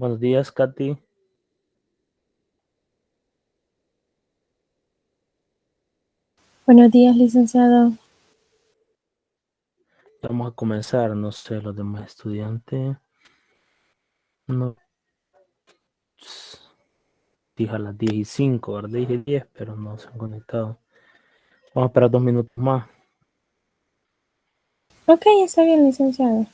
Buenos días, Katy. Buenos días, licenciado. Vamos a comenzar, no sé, los demás estudiantes. No, dije a las 10:05, ¿verdad? Dije 10, pero no se han conectado. Vamos a esperar 2 minutos más. Ok, está bien, licenciado.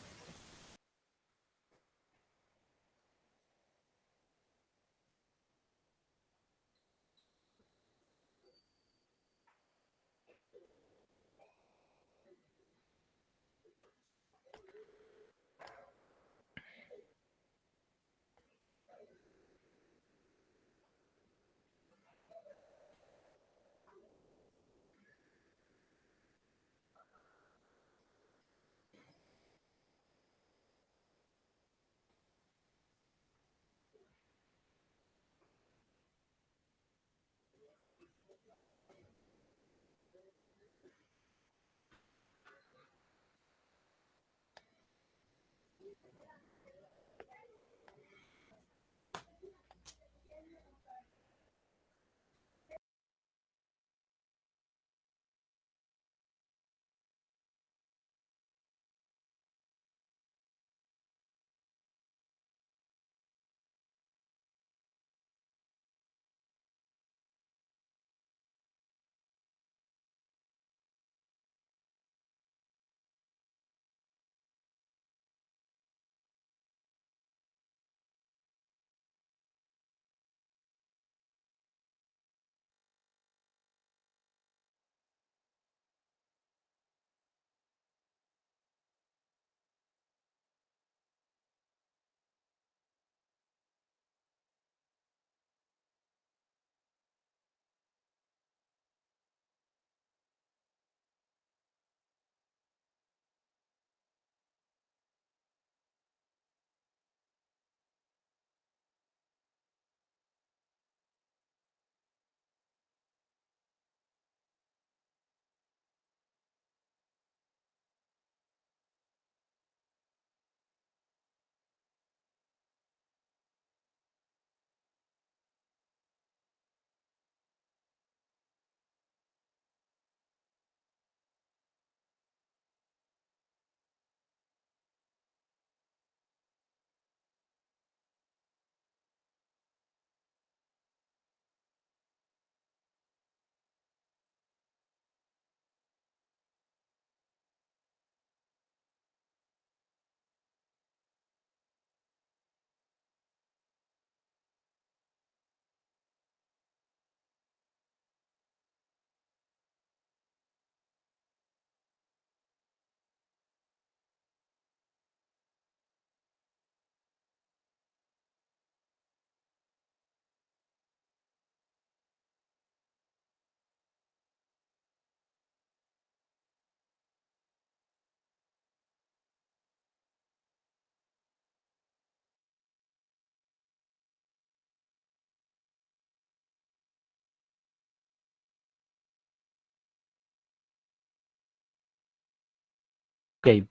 Ok,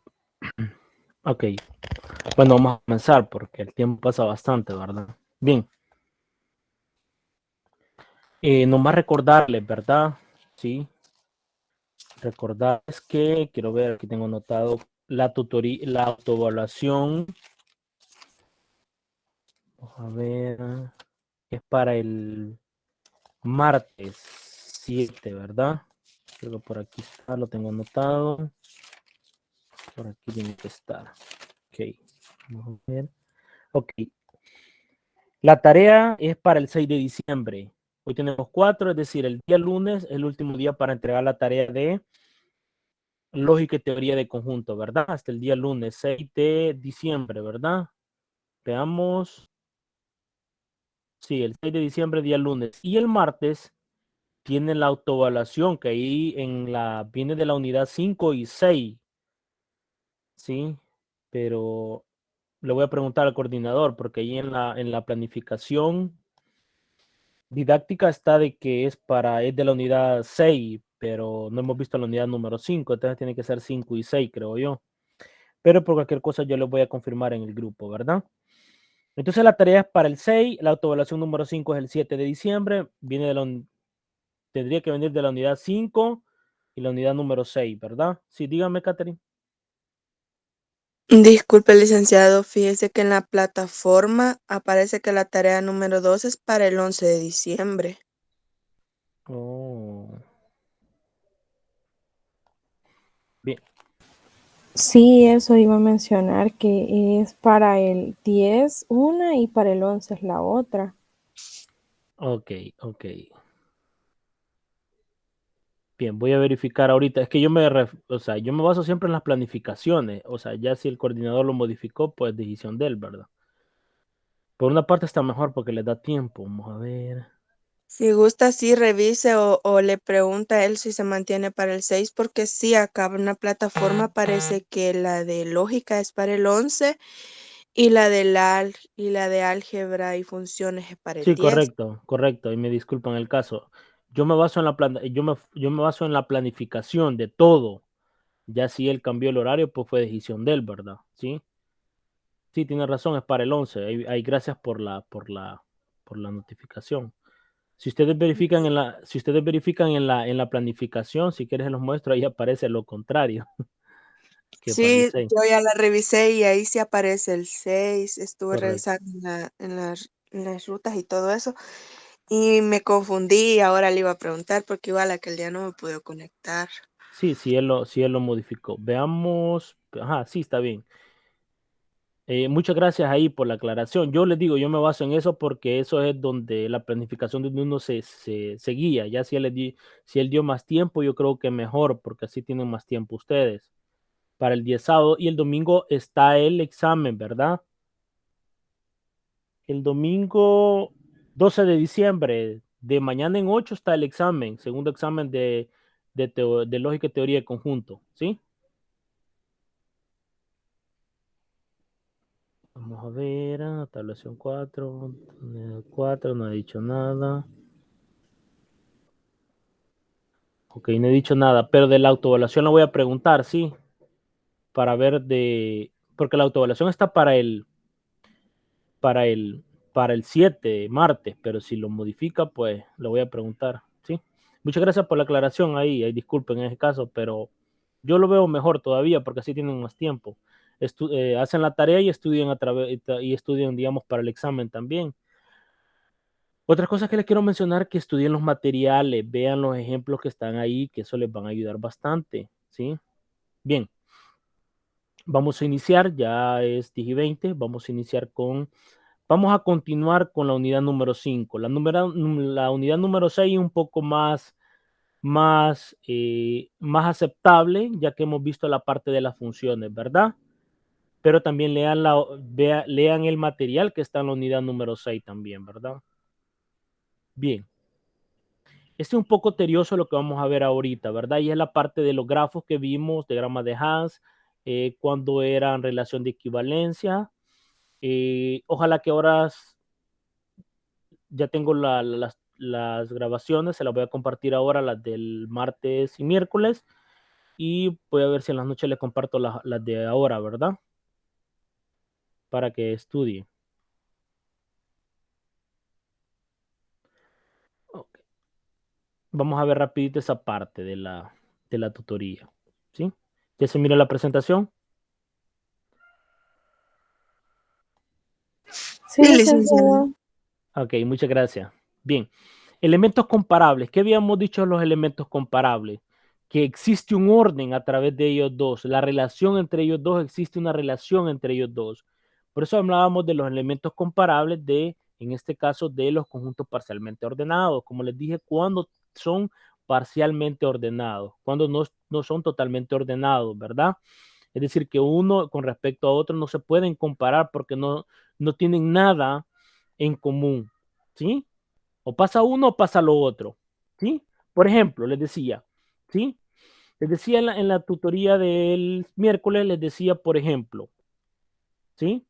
ok. Bueno, vamos a comenzar porque el tiempo pasa bastante, ¿verdad? Bien. Nomás recordarles, ¿verdad? Sí. Recordarles que, quiero ver, aquí tengo anotado la tutoría, la autoevaluación. Vamos a ver. Es para el martes 7, ¿verdad? Creo que por aquí está, lo tengo anotado. Por aquí tiene que estar. Ok, vamos a ver. Ok, la tarea es para el 6 de diciembre. Hoy tenemos 4, es decir, el día lunes es el último día para entregar la tarea de lógica y teoría de conjunto, ¿verdad? Hasta el día lunes 6 de diciembre, ¿verdad? Veamos. Sí, el 6 de diciembre, día lunes. Y el martes tiene la autoevaluación, que ahí viene de la unidad 5 y 6, ¿sí? Pero le voy a preguntar al coordinador, porque ahí en la planificación didáctica está de que es de la unidad 6, pero no hemos visto la unidad número 5, entonces tiene que ser 5 y 6, creo yo. Pero por cualquier cosa yo les voy a confirmar en el grupo, ¿verdad? Entonces la tarea es para el 6, la autoevaluación número 5 es el 7 de diciembre, tendría que venir de la unidad 5 y la unidad número 6, ¿verdad? Sí, dígame, Catherine. Disculpe, licenciado, fíjese que en la plataforma aparece que la tarea número 2 es para el 11 de diciembre. Oh. Bien, Sí, eso iba a mencionar que es para el 10 una y para el 11 es la otra. ok, ok. Bien, voy a verificar ahorita. Es que o sea, yo me baso siempre en las planificaciones. O sea, ya si el coordinador lo modificó, pues decisión de él, ¿verdad? Por una parte está mejor porque le da tiempo. Vamos a ver. Si gusta, sí revise o le pregunta a él si se mantiene para el 6, porque sí, acá en la plataforma parece que la de lógica es para el 11 y y la de álgebra y funciones es para el Sí, 10. correcto, correcto. Y me disculpan el caso. Yo me baso en la planificación de todo. Ya si él cambió el horario, pues fue decisión de él, ¿verdad? Sí, sí, tiene razón, es para el 11. Gracias por la notificación. Si ustedes verifican en la planificación, si quieres se los muestro, ahí aparece lo contrario que para el Sí, 6. yo ya la revisé y ahí sí aparece el 6. Estuve Correcto. revisando en las rutas y todo eso y me confundí y ahora le iba a preguntar porque igual aquel día no me pude conectar. Sí, si él lo modificó. Veamos. Ajá, sí, está bien. Muchas gracias ahí por la aclaración. Yo les digo, yo me baso en eso porque eso es donde la planificación de uno se guía. Ya si él dio más tiempo, yo creo que mejor, porque así tienen más tiempo ustedes. Para el 10 sábado y el domingo está el examen, ¿verdad? El domingo 12 de diciembre, de mañana en 8 está el examen, segundo examen de lógica y teoría de conjunto, ¿sí? Vamos a ver, tablación 4, 4, no he dicho nada. Ok, no he dicho nada, pero de la autoevaluación la voy a preguntar, ¿sí? Para ver porque la autoevaluación está para el, para el 7 martes, pero si lo modifica, pues lo voy a preguntar, ¿sí? Muchas gracias por la aclaración ahí disculpen en ese caso, pero yo lo veo mejor todavía porque así tienen más tiempo. Hacen la tarea y estudian y estudian, digamos, para el examen también. Otras cosas que les quiero mencionar, que estudien los materiales, vean los ejemplos que están ahí, que eso les van a ayudar bastante, ¿sí? Bien, vamos a iniciar, ya es 10 y 20, vamos a continuar con la unidad número 5. La unidad número 6 es un poco más aceptable, ya que hemos visto la parte de las funciones, ¿verdad? Pero también lean el material que está en la unidad número 6 también, ¿verdad? Bien. Este es un poco tedioso lo que vamos a ver ahorita, ¿verdad? Y es la parte de los grafos que vimos, diagrama de Hans, cuando eran relación de equivalencia. Ojalá que ahora ya tengo las grabaciones, se las voy a compartir ahora, las del martes y miércoles, y voy a ver si en las noches les comparto las de ahora, ¿verdad? Para que estudien. Ok. Vamos a ver rapidito esa parte de la tutoría, ¿sí? ¿Ya se mira la presentación? Sí, Sí, licenciado. licenciado. Ok, muchas gracias. Bien, elementos comparables. ¿Qué habíamos dicho de los elementos comparables? Que existe un orden a través de ellos dos. La relación entre ellos dos, existe una relación entre ellos dos. Por eso hablábamos de los elementos comparables en este caso, de los conjuntos parcialmente ordenados. Como les dije, cuando son parcialmente ordenados, cuando no son totalmente ordenados, ¿verdad? Es decir, que uno con respecto a otro no se pueden comparar porque no tienen nada en común, ¿sí? O pasa uno o pasa lo otro, ¿sí? Por ejemplo, les decía, ¿sí? Les decía en la tutoría del miércoles, les decía, por ejemplo, ¿sí?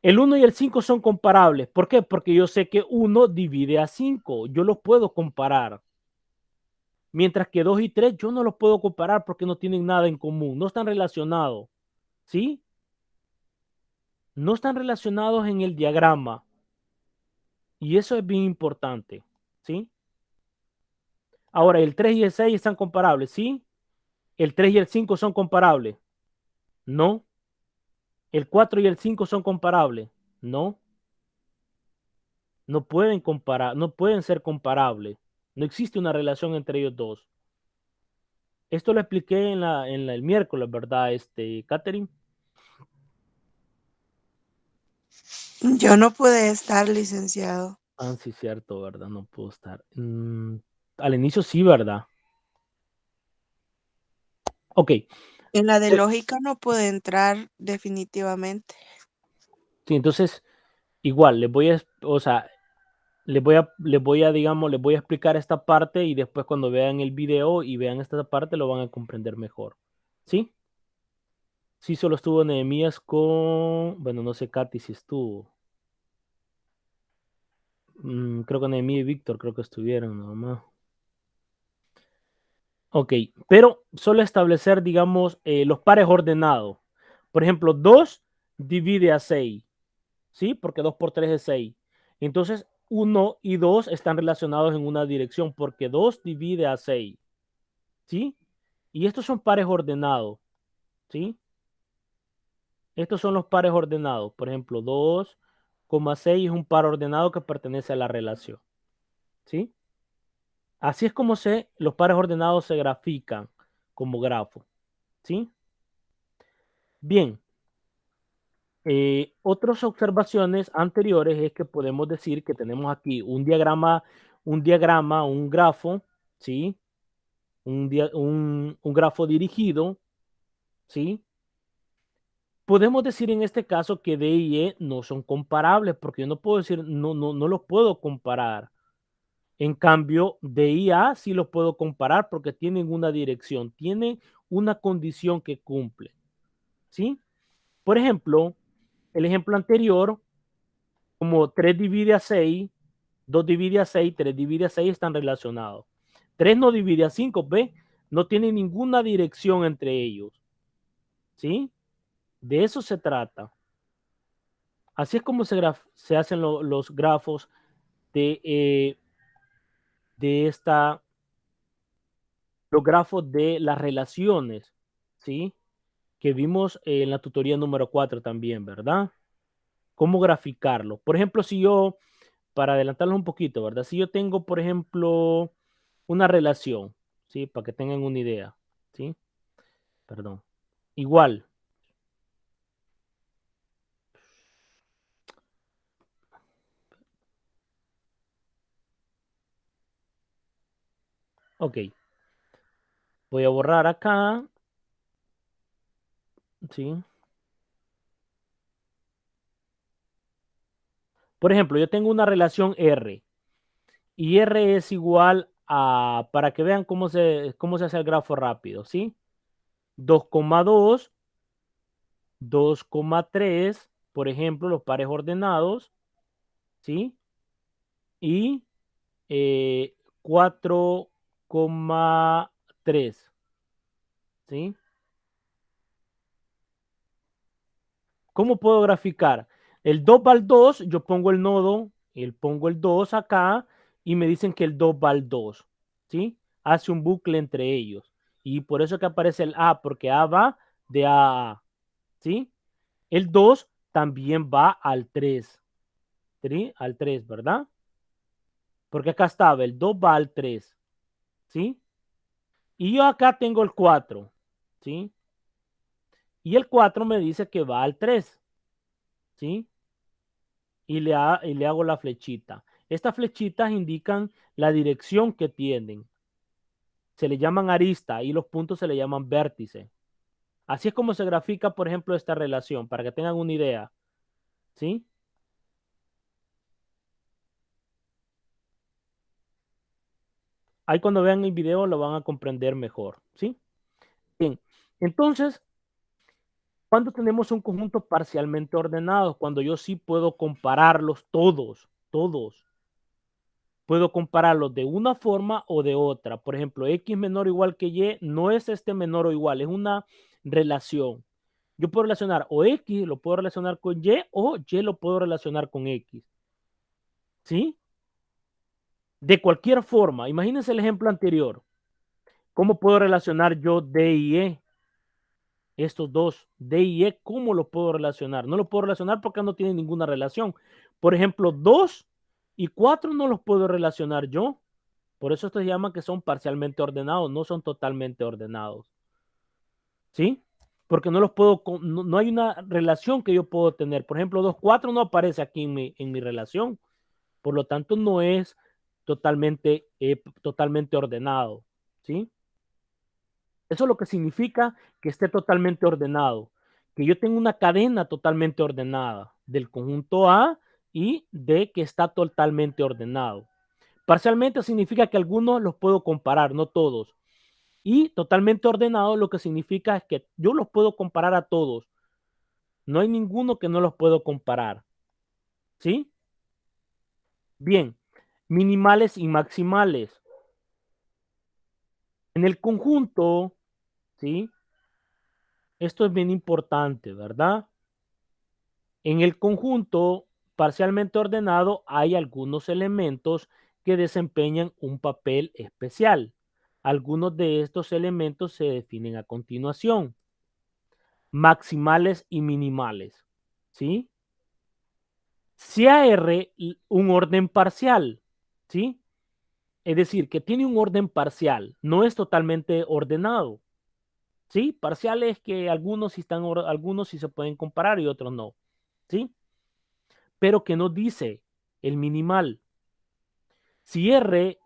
El uno y el 5 son comparables. ¿Por qué? Porque yo sé que uno divide a 5. Yo los puedo comparar. Mientras que 2 y 3 yo no los puedo comparar porque no tienen nada en común. No están relacionados. ¿Sí? no están relacionados en el diagrama. Y eso es bien importante, ¿sí? Ahora, el 3 y el 6 están comparables, ¿sí? El 3 y el 5 son comparables. No. El 4 y el 5 son comparables. No. No pueden comparar, no pueden ser comparables. No existe una relación entre ellos dos. Esto lo expliqué el miércoles, ¿verdad, Catherine? Yo no pude estar, licenciado. Ah, sí, cierto, ¿verdad? No puedo estar. Al inicio sí, ¿verdad? Ok. En la de lógica no pude entrar definitivamente. Sí, entonces, igual, o sea, digamos, les voy a explicar esta parte y después cuando vean el video y vean esta parte lo van a comprender mejor. ¿Sí? Sí, solo estuvo Nehemías bueno, no sé, Katy si estuvo. Creo que Nehemías y Víctor creo que estuvieron nada más. Ok, pero solo establecer, digamos, los pares ordenados. Por ejemplo, 2 divide a 6, ¿sí? Porque 2 por 3 es 6. Entonces, 1 y 2 están relacionados en una dirección porque 2 divide a 6, ¿sí? Y estos son pares ordenados, ¿sí? Estos son los pares ordenados. Por ejemplo, 2,6 es un par ordenado que pertenece a la relación, ¿sí? Así es como los pares ordenados se grafican como grafo, ¿sí? Bien, otras observaciones anteriores es que podemos decir que tenemos aquí un diagrama, un grafo, ¿sí? Un grafo dirigido, ¿sí? Podemos decir en este caso que D y E no son comparables porque yo no puedo decir, no los puedo comparar. En cambio, D y A sí los puedo comparar porque tienen una dirección, tienen una condición que cumple, ¿sí? Por ejemplo, el ejemplo anterior, como 3 divide a 6, 2 divide a 6, 3 divide a 6 están relacionados. 3 no divide a 5, ¿ve? No tiene ninguna dirección entre ellos, ¿sí? De eso se trata. Así es como se hacen los grafos de, los grafos de las relaciones, ¿sí? Que vimos en la tutoría número 4 también, ¿verdad? ¿Cómo graficarlo? Por ejemplo, si yo, para adelantarlo un poquito, ¿verdad? Si yo tengo, por ejemplo, una relación, ¿sí? Para que tengan una idea, ¿sí? Perdón. Igual. Ok. Voy a borrar acá, ¿sí? Por ejemplo, yo tengo una relación R y R es igual a, para que vean cómo se hace el grafo rápido, ¿sí? 2,2, 2,3, por ejemplo, los pares ordenados, ¿sí? Y 4,3, ¿sí? ¿Cómo puedo graficar? El 2 va al 2, yo pongo el nodo, pongo el 2 acá y me dicen que el 2 va al 2, ¿sí? Hace un bucle entre ellos. Y por eso que aparece el A, porque A va de A a A, ¿sí? El 2 también va al 3, ¿sí? Al 3, ¿verdad? Porque acá estaba, el 2 va al 3, ¿sí? Y yo acá tengo el 4, ¿sí? Y el 4 me dice que va al 3, ¿sí? Y le hago la flechita. Estas flechitas indican la dirección que tienen. Se le llaman arista y los puntos se le llaman vértice. Así es como se grafica, por ejemplo, esta relación, para que tengan una idea, ¿sí? Ahí cuando vean el video lo van a comprender mejor, ¿sí? Bien, entonces, cuando tenemos un conjunto parcialmente ordenado, cuando yo sí puedo compararlos todos. Puedo compararlos de una forma o de otra. Por ejemplo, X menor o igual que Y no es este menor o igual, es una relación. Yo puedo relacionar o X lo puedo relacionar con Y o Y lo puedo relacionar con X. ¿Sí? De cualquier forma, imagínense el ejemplo anterior. ¿Cómo puedo relacionar yo D y E? Estos dos, D y E, ¿cómo los puedo relacionar? No los puedo relacionar porque no tienen ninguna relación. Por ejemplo, 2 y 4 no los puedo relacionar yo. Por eso estos se llaman que son parcialmente ordenados, no son totalmente ordenados. ¿Sí? Porque no los puedo, no hay una relación que yo puedo tener. Por ejemplo, 2, 4 no aparece aquí en mi relación. Por lo tanto, no es totalmente ordenado. ¿Sí? Eso es lo que significa que esté totalmente ordenado. Que yo tengo una cadena totalmente ordenada del conjunto A y de que está totalmente ordenado. Parcialmente significa que algunos los puedo comparar, no todos. Y totalmente ordenado lo que significa es que yo los puedo comparar a todos. No hay ninguno que no los puedo comparar. ¿Sí? Bien. Minimales y maximales. En el conjunto, ¿sí? Esto es bien importante, ¿verdad? En el conjunto parcialmente ordenado hay algunos elementos que desempeñan un papel especial. Algunos de estos elementos se definen a continuación. Maximales y minimales. ¿Sí? Si AR un orden parcial, ¿sí? Es decir, que tiene un orden parcial, no es totalmente ordenado. ¿Sí? Parcial es que algunos sí se pueden comparar y otros no. ¿Sí? Pero que no dice el minimal. Si R,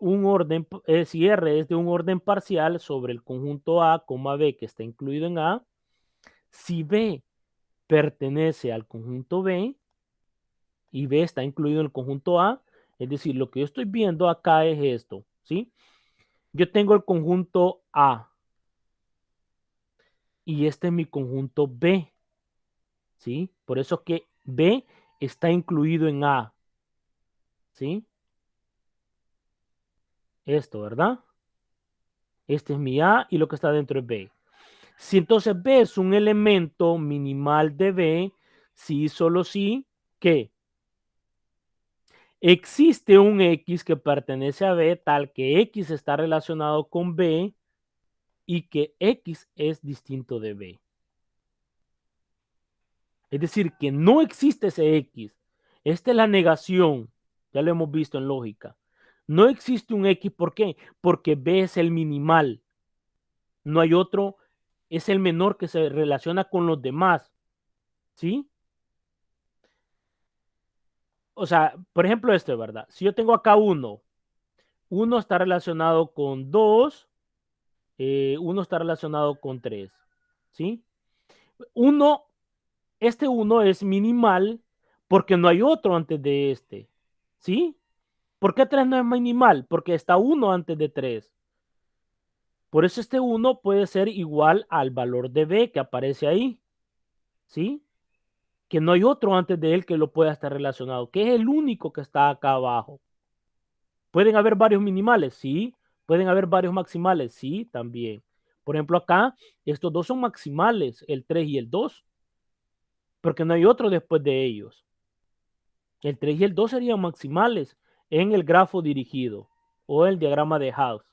si R es de un orden parcial sobre el conjunto A, B que está incluido en A, si B pertenece al conjunto B y B está incluido en el conjunto A, es decir, lo que yo estoy viendo acá es esto, ¿sí? Yo tengo el conjunto A y este es mi conjunto B, ¿sí? Por eso que B está incluido en A, ¿sí? Esto, ¿verdad? Este es mi A y lo que está dentro es B. Si entonces B es un elemento minimal de B, sí, solo sí, que existe un X que pertenece a B tal que X está relacionado con B y que X es distinto de B. Es decir, que no existe ese X. Esta es la negación. Ya lo hemos visto en lógica. No existe un X. ¿Por qué? Porque B es el minimal. No hay otro. Es el menor que se relaciona con los demás. ¿Sí? O sea, por ejemplo, esto, ¿verdad? Si yo tengo acá 1, 1 está relacionado con 2, 1 está relacionado con 3. ¿Sí? 1, este 1 es minimal porque no hay otro antes de este. ¿Sí? ¿Por qué 3 no es minimal? Porque está 1 antes de 3. Por eso este 1 puede ser igual al valor de B que aparece ahí. ¿Sí? Que no hay otro antes de él que lo pueda estar relacionado, que es el único que está acá abajo. ¿Pueden haber varios minimales? Sí. ¿Pueden haber varios maximales? Sí, también. Por ejemplo, acá, estos dos son maximales, el 3 y el 2, porque no hay otro después de ellos. El 3 y el 2 serían maximales en el grafo dirigido o el diagrama de House.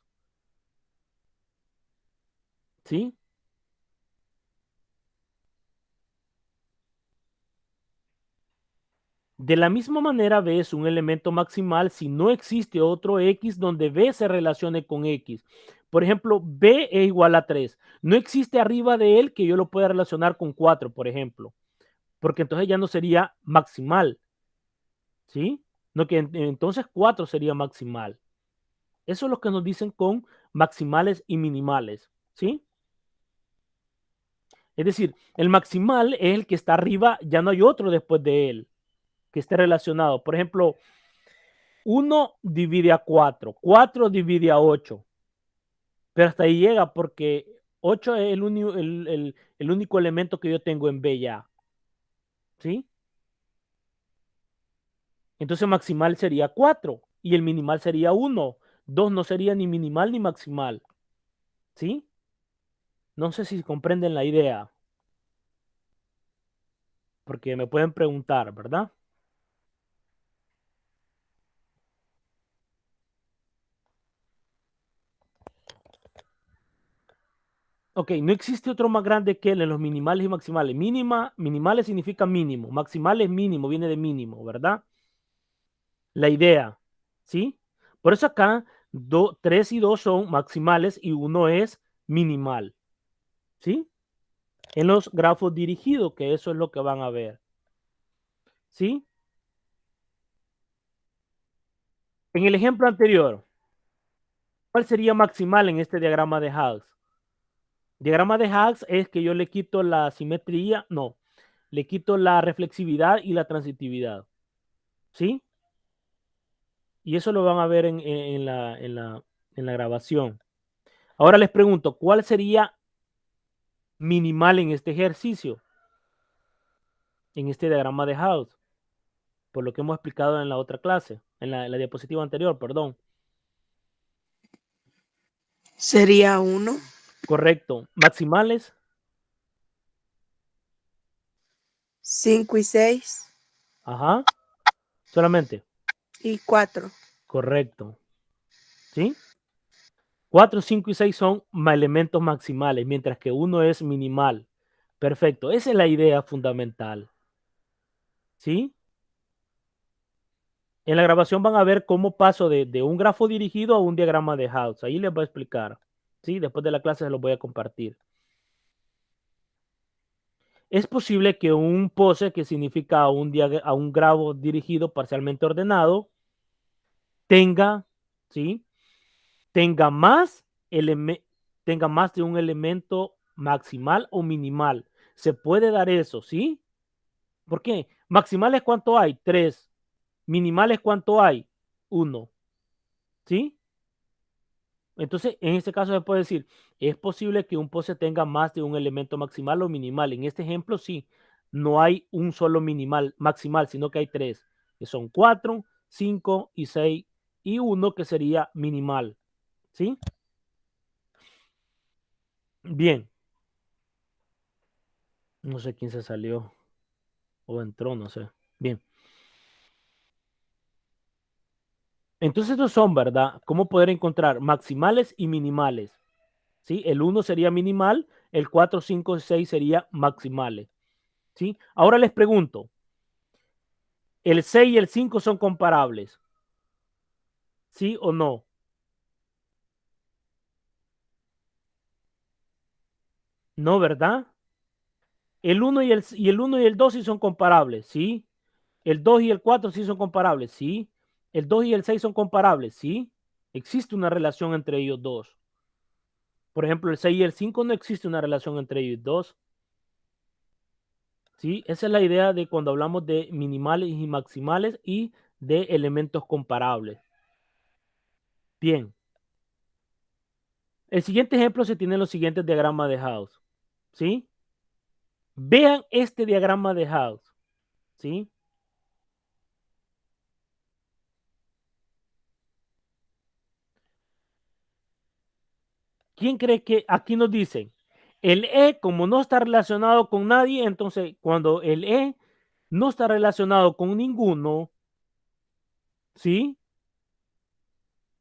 ¿Sí? De la misma manera, B es un elemento maximal si no existe otro X donde B se relacione con X. Por ejemplo, B es igual a 3. No existe arriba de él que yo lo pueda relacionar con 4, por ejemplo, porque entonces ya no sería maximal. ¿Sí? No, que entonces 4 sería maximal. Eso es lo que nos dicen con maximales y minimales. ¿Sí? Es decir, el maximal es el que está arriba, ya no hay otro después de él que esté relacionado. Por ejemplo, 1 divide a 4, 4 divide a 8, pero hasta ahí llega porque 8 es el único elemento que yo tengo en B ya. ¿Sí? Entonces maximal sería 4 y el minimal sería 1. 2 no sería ni minimal ni maximal. ¿Sí? No sé si comprenden la idea. porque me pueden preguntar, ¿verdad? Ok, no existe otro más grande que él en los minimales y maximales. Minimales significa mínimo, maximales mínimo, viene de mínimo, ¿verdad? La idea, ¿sí? Por eso acá 3 y 2 son maximales y 1 es minimal, ¿sí? En los grafos dirigidos, que eso es lo que van a ver, ¿sí? En el ejemplo anterior, ¿cuál sería maximal en este diagrama de Higgs? Diagrama de Higgs es que yo le quito la simetría, no, le quito la reflexividad y la transitividad, ¿sí? Y eso lo van a ver en la grabación. Ahora les pregunto, ¿cuál sería minimal en este ejercicio? En este diagrama de Higgs, por lo que hemos explicado en la otra clase, en la diapositiva anterior, perdón. Sería 1, Correcto. Maximales, 5 y 6 ajá, solamente. y 4. Correcto. ¿Sí? 4, 5 y 6 son elementos maximales, mientras que 1 es minimal. Perfecto. Esa es la idea fundamental. ¿Sí? En la grabación van a ver cómo paso de un grafo dirigido a un diagrama de Higgs. Ahí les voy a explicar. ¿Sí? Después de la clase se los voy a compartir. Es posible que un pose, que significa a un grafo dirigido parcialmente ordenado, tenga, ¿sí? tenga más, tenga más de un elemento maximal o minimal. Se puede dar eso, ¿sí? ¿Por qué? Maximales, ¿cuánto hay? 3. Minimales, ¿cuánto hay? 1. ¿Sí? Entonces, en este caso se puede decir, es posible que un pose tenga más de un elemento maximal o minimal. En este ejemplo, sí, no hay un solo maximal, sino que hay 3, que son 4, 5 y 6 y 1 que sería minimal. ¿Sí? Bien. No sé quién se salió o entró, no sé. Bien. Entonces estos son, ¿verdad? ¿Cómo poder encontrar maximales y minimales? ¿Sí? El 1 sería minimal, el 4, 5, 6 sería maximales. ¿Sí? Ahora les pregunto, ¿el 6 y el 5 son comparables? ¿Sí o no? No, ¿verdad? El 1 y el 2 sí son comparables, ¿sí? El 2 y el 4 sí son comparables, ¿sí? El 2 y el 6 son comparables, ¿sí? Existe una relación entre ellos dos. Por ejemplo, el 6 y el 5 no existe una relación entre ellos dos. ¿Sí? Esa es la idea de cuando hablamos de minimales y maximales y de elementos comparables. Bien. El siguiente ejemplo se tiene en los siguientes diagramas de House. ¿Sí? Vean este diagrama de House. ¿Sí? ¿Quién cree que aquí nos dicen? El E, como no está relacionado con nadie, entonces cuando el E no está relacionado con ninguno, ¿sí?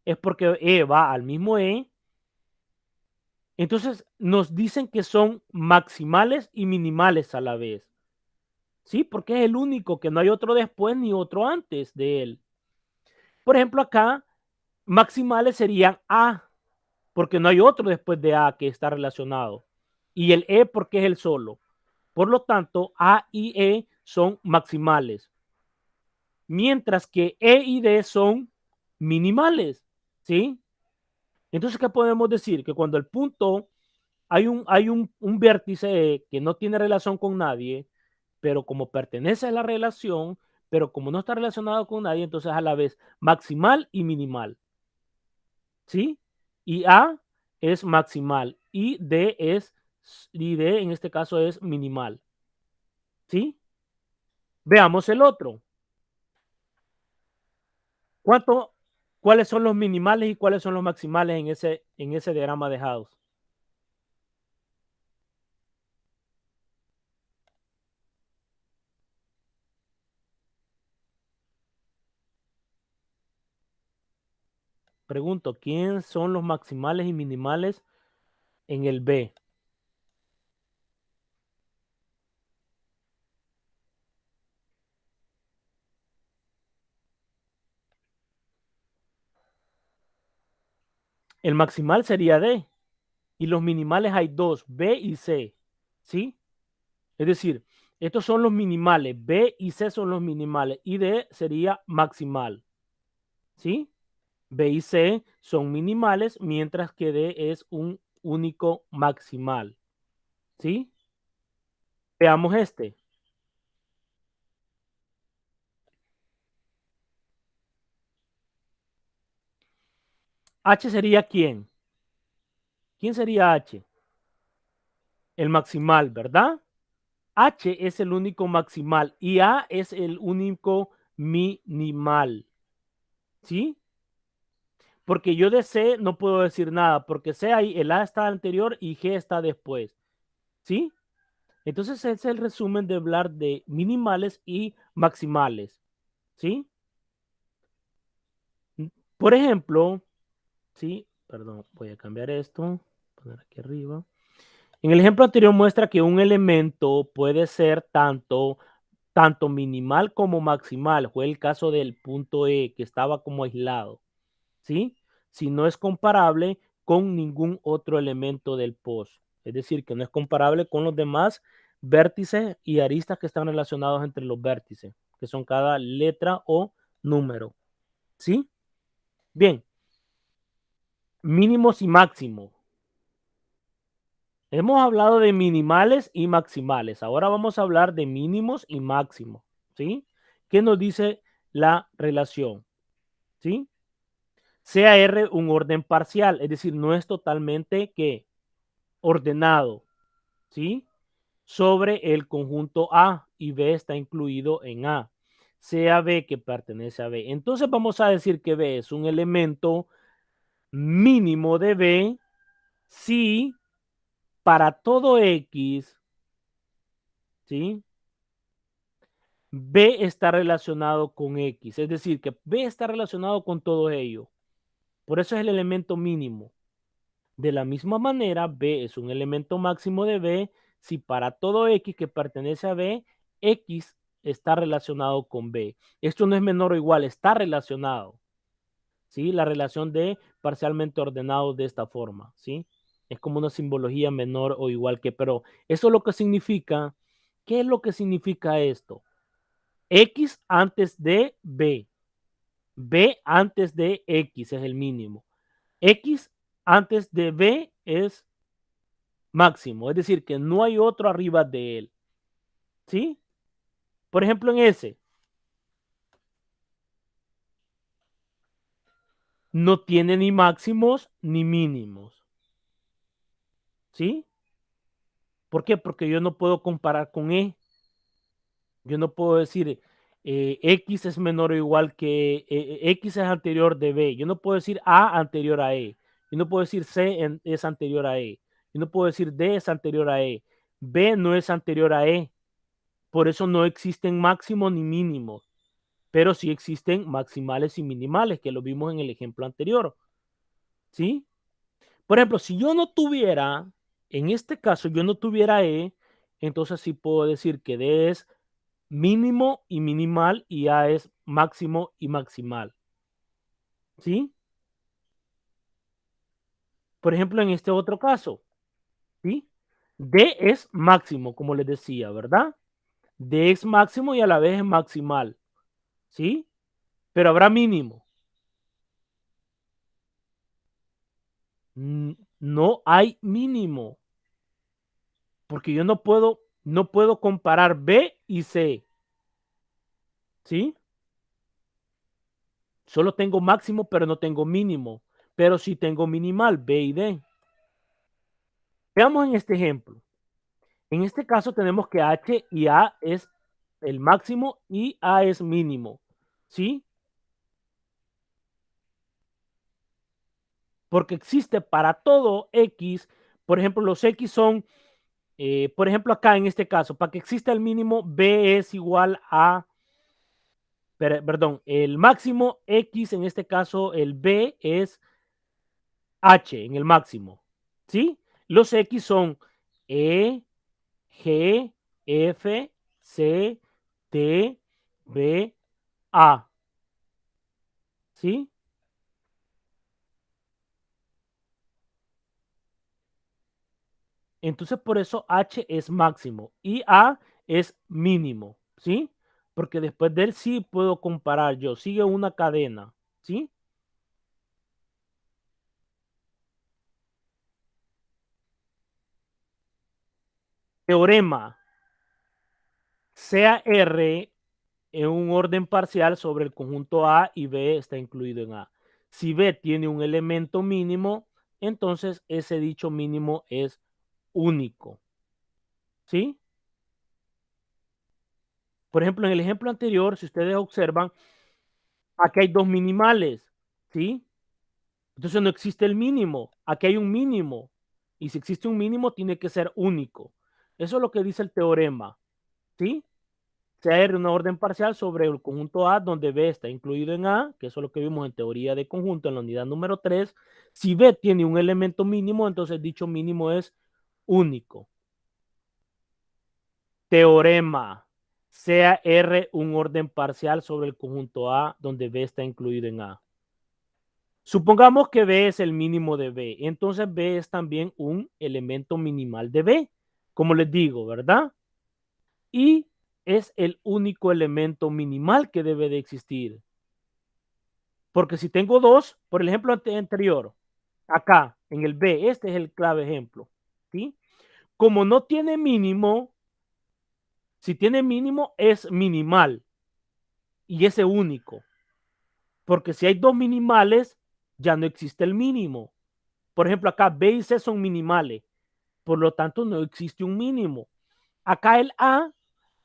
Es porque E va al mismo E. Entonces nos dicen que son maximales y minimales a la vez. ¿Sí? Porque es el único, que no hay otro después ni otro antes de él. Por ejemplo, acá maximales serían A, porque no hay otro después de A que está relacionado. Y el E porque es el solo. Por lo tanto, A y E son maximales. Mientras que E y D son minimales. ¿Sí? Entonces, ¿qué podemos decir? Que cuando el punto hay un vértice que no tiene relación con nadie, pero como pertenece a la relación, pero como no está relacionado con nadie, entonces a la vez maximal y minimal. ¿Sí? Y A es maximal y D en este caso es minimal. ¿Sí? Veamos el otro. ¿Cuánto, ¿Cuáles son los minimales y cuáles son los maximales en ese diagrama de House? pregunto, ¿quién son los maximales y minimales en el B? El maximal sería D y los minimales hay dos, B y C, ¿sí? Es decir, estos son los minimales, B y C son los minimales y D sería maximal, ¿sí? B y C son minimales, mientras que D es un único maximal, ¿sí? Veamos este. H sería ¿quién? ¿Quién sería H? El maximal, ¿verdad? H es el único maximal y A es el único minimal, ¿sí? Porque yo de C no puedo decir nada, porque C ahí, el A está anterior y G está después, ¿sí? Entonces ese es el resumen de hablar de minimales y maximales, ¿sí? Por ejemplo, ¿sí? Perdón, voy a cambiar esto, poner aquí arriba. En el ejemplo anterior muestra que un elemento puede ser tanto minimal como maximal. Fue el caso del punto E, que estaba como aislado, ¿sí? Si no es comparable con ningún otro elemento del post. Es decir, que no es comparable con los demás vértices y aristas que están relacionados entre los vértices, que son cada letra o número, ¿sí? Bien, mínimos y máximos. Hemos hablado de minimales y maximales. Ahora vamos a hablar de mínimos y máximos, ¿sí? ¿Qué nos dice la relación? ¿Sí? Sea R un orden parcial, es decir, no es totalmente ¿qué? Ordenado, ¿sí? Sobre el conjunto A y B está incluido en A. Sea B que pertenece a B. Entonces vamos a decir que B es un elemento mínimo de B si para todo X, ¿sí? B está relacionado con X, es decir, que B está relacionado con todo ello. Por eso es el elemento mínimo. De la misma manera, B es un elemento máximo de B si para todo X que pertenece a B, X está relacionado con B. Esto no es menor o igual, está relacionado. ¿Sí? La relación de parcialmente ordenado de esta forma. ¿Sí? Es como una simbología menor o igual que, pero eso es lo que significa. ¿Qué es lo que significa esto? X antes de B. B antes de X es el mínimo. X antes de B es máximo, es decir, que no hay otro arriba de él. ¿Sí? Por ejemplo, en S, no tiene ni máximos ni mínimos. ¿Sí? ¿Por qué? Porque yo no puedo comparar con E. Yo no puedo decir X es menor o igual que X es anterior de B. Yo no puedo decir A anterior a E. Yo no puedo decir C es anterior a E. Yo no puedo decir D es anterior a E. B no es anterior a E. Por eso no existen máximos ni mínimos. Pero sí existen maximales y minimales, que lo vimos en el ejemplo anterior. ¿Sí? Por ejemplo, si yo no tuviera, en este caso, yo no tuviera E, entonces sí puedo decir que D es mínimo y minimal y A es máximo y maximal. ¿Sí? Por ejemplo, en este otro caso, ¿sí? D es máximo, como les decía, ¿verdad? D es máximo y a la vez es maximal. ¿Sí? Pero habrá mínimo. No hay mínimo. Porque yo no puedo comparar B y C. ¿Sí? Solo tengo máximo, pero no tengo mínimo. Pero sí tengo minimal, B y D. Veamos en este ejemplo. En este caso tenemos que H y A es el máximo y A es mínimo. ¿Sí? Porque existe para todo X. Por ejemplo, los X son, por ejemplo, acá en este caso, para que exista el mínimo, B es igual a perdón, el máximo X, en este caso el B es H en el máximo, ¿sí? Los X son E, G, F, C, D, B, A, ¿sí? Entonces por eso H es máximo y A es mínimo, ¿sí? Porque después de él sí puedo comparar yo, sigue una cadena, ¿sí? Teorema, sea R en un orden parcial sobre el conjunto A y B está incluido en A. Si B tiene un elemento mínimo, entonces ese dicho mínimo es único, ¿sí? Por ejemplo, en el ejemplo anterior, si ustedes observan, aquí hay dos minimales, ¿sí? Entonces no existe el mínimo, aquí hay un mínimo. Y si existe un mínimo, tiene que ser único. Eso es lo que dice el teorema, ¿sí? Sea R una orden parcial sobre el conjunto A donde B está incluido en A, que eso es lo que vimos en teoría de conjunto en la unidad número 3. Si B tiene un elemento mínimo, entonces dicho mínimo es único. Teorema. Sea R un orden parcial sobre el conjunto A donde B está incluido en A. Supongamos que B es el mínimo de B, entonces B es también un elemento minimal de B, como les digo, ¿verdad? Y es el único elemento minimal que debe de existir. Porque si tengo dos, por el ejemplo anterior, acá en el B, este es el clave ejemplo, ¿sí? Como no tiene mínimo, si tiene mínimo es minimal y ese único. Porque si hay dos minimales, ya no existe el mínimo. Por ejemplo, acá B y C son minimales, por lo tanto no existe un mínimo. Acá el A,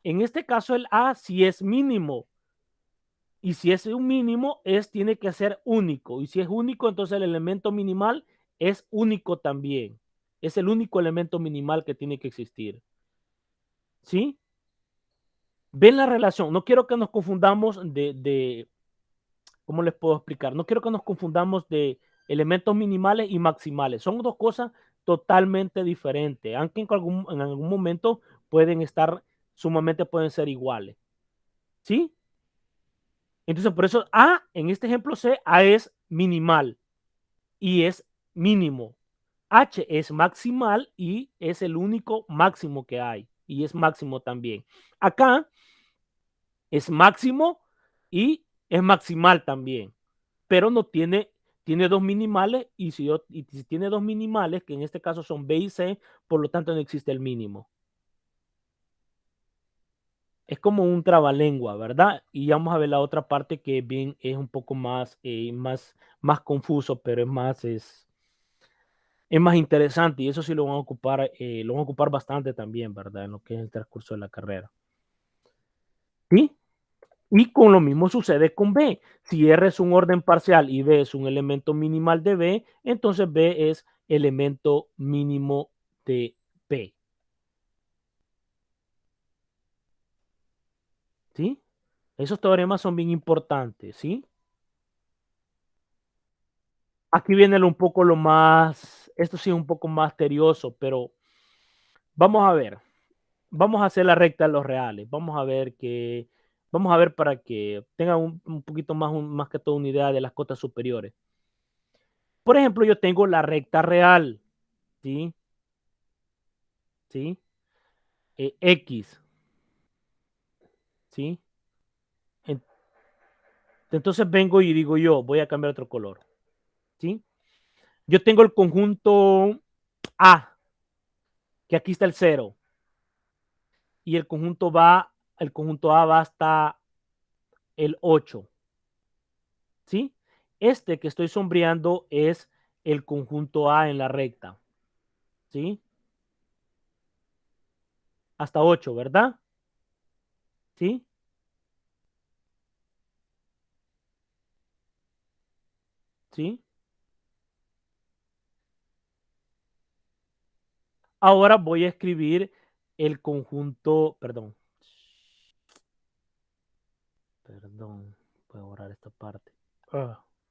en este caso el A sí es mínimo, y si es un mínimo, tiene que ser único. Y si es único, entonces el elemento minimal es único también. Es el único elemento minimal que tiene que existir. ¿Sí? ¿Ven la relación? No quiero que nos confundamos ¿cómo les puedo explicar? No quiero que nos confundamos de elementos minimales y maximales. Son dos cosas totalmente diferentes, aunque en algún momento pueden estar, sumamente pueden ser iguales. ¿Sí? Entonces, por eso A, en este ejemplo C, A es minimal y es mínimo. H es maximal y es el único máximo que hay y es máximo también. Acá es máximo y es maximal también, pero no tiene dos minimales y si tiene dos minimales, que en este caso son B y C, por lo tanto no existe el mínimo. Es como un trabalengua, ¿verdad? Y vamos a ver la otra parte que bien es un poco más confuso, pero es más interesante y eso sí lo van a ocupar bastante también, ¿verdad? En lo que es el transcurso de la carrera. ¿Sí? Y con lo mismo sucede con B. Si R es un orden parcial y B es un elemento minimal de B, entonces B es elemento mínimo de P. ¿Sí? Esos teoremas son bien importantes, ¿sí? Aquí viene un poco lo más, esto sí es un poco más tedioso, pero vamos a ver. Vamos a hacer la recta de los reales. Vamos a ver para que tengan un poquito más que todo una idea de las cotas superiores. Por ejemplo, yo tengo la recta real, ¿sí? ¿Sí? X, ¿sí? En- Entonces vengo y digo yo, voy a cambiar otro color, ¿sí? Yo tengo el conjunto A, que aquí está el 0, y el conjunto A va hasta el 8, ¿sí? Este que estoy sombreando es el conjunto A en la recta, ¿sí? Hasta 8, ¿verdad? ¿Sí? ¿Sí? Ahora voy a escribir el conjunto, perdón, Perdón, voy a borrar esta parte.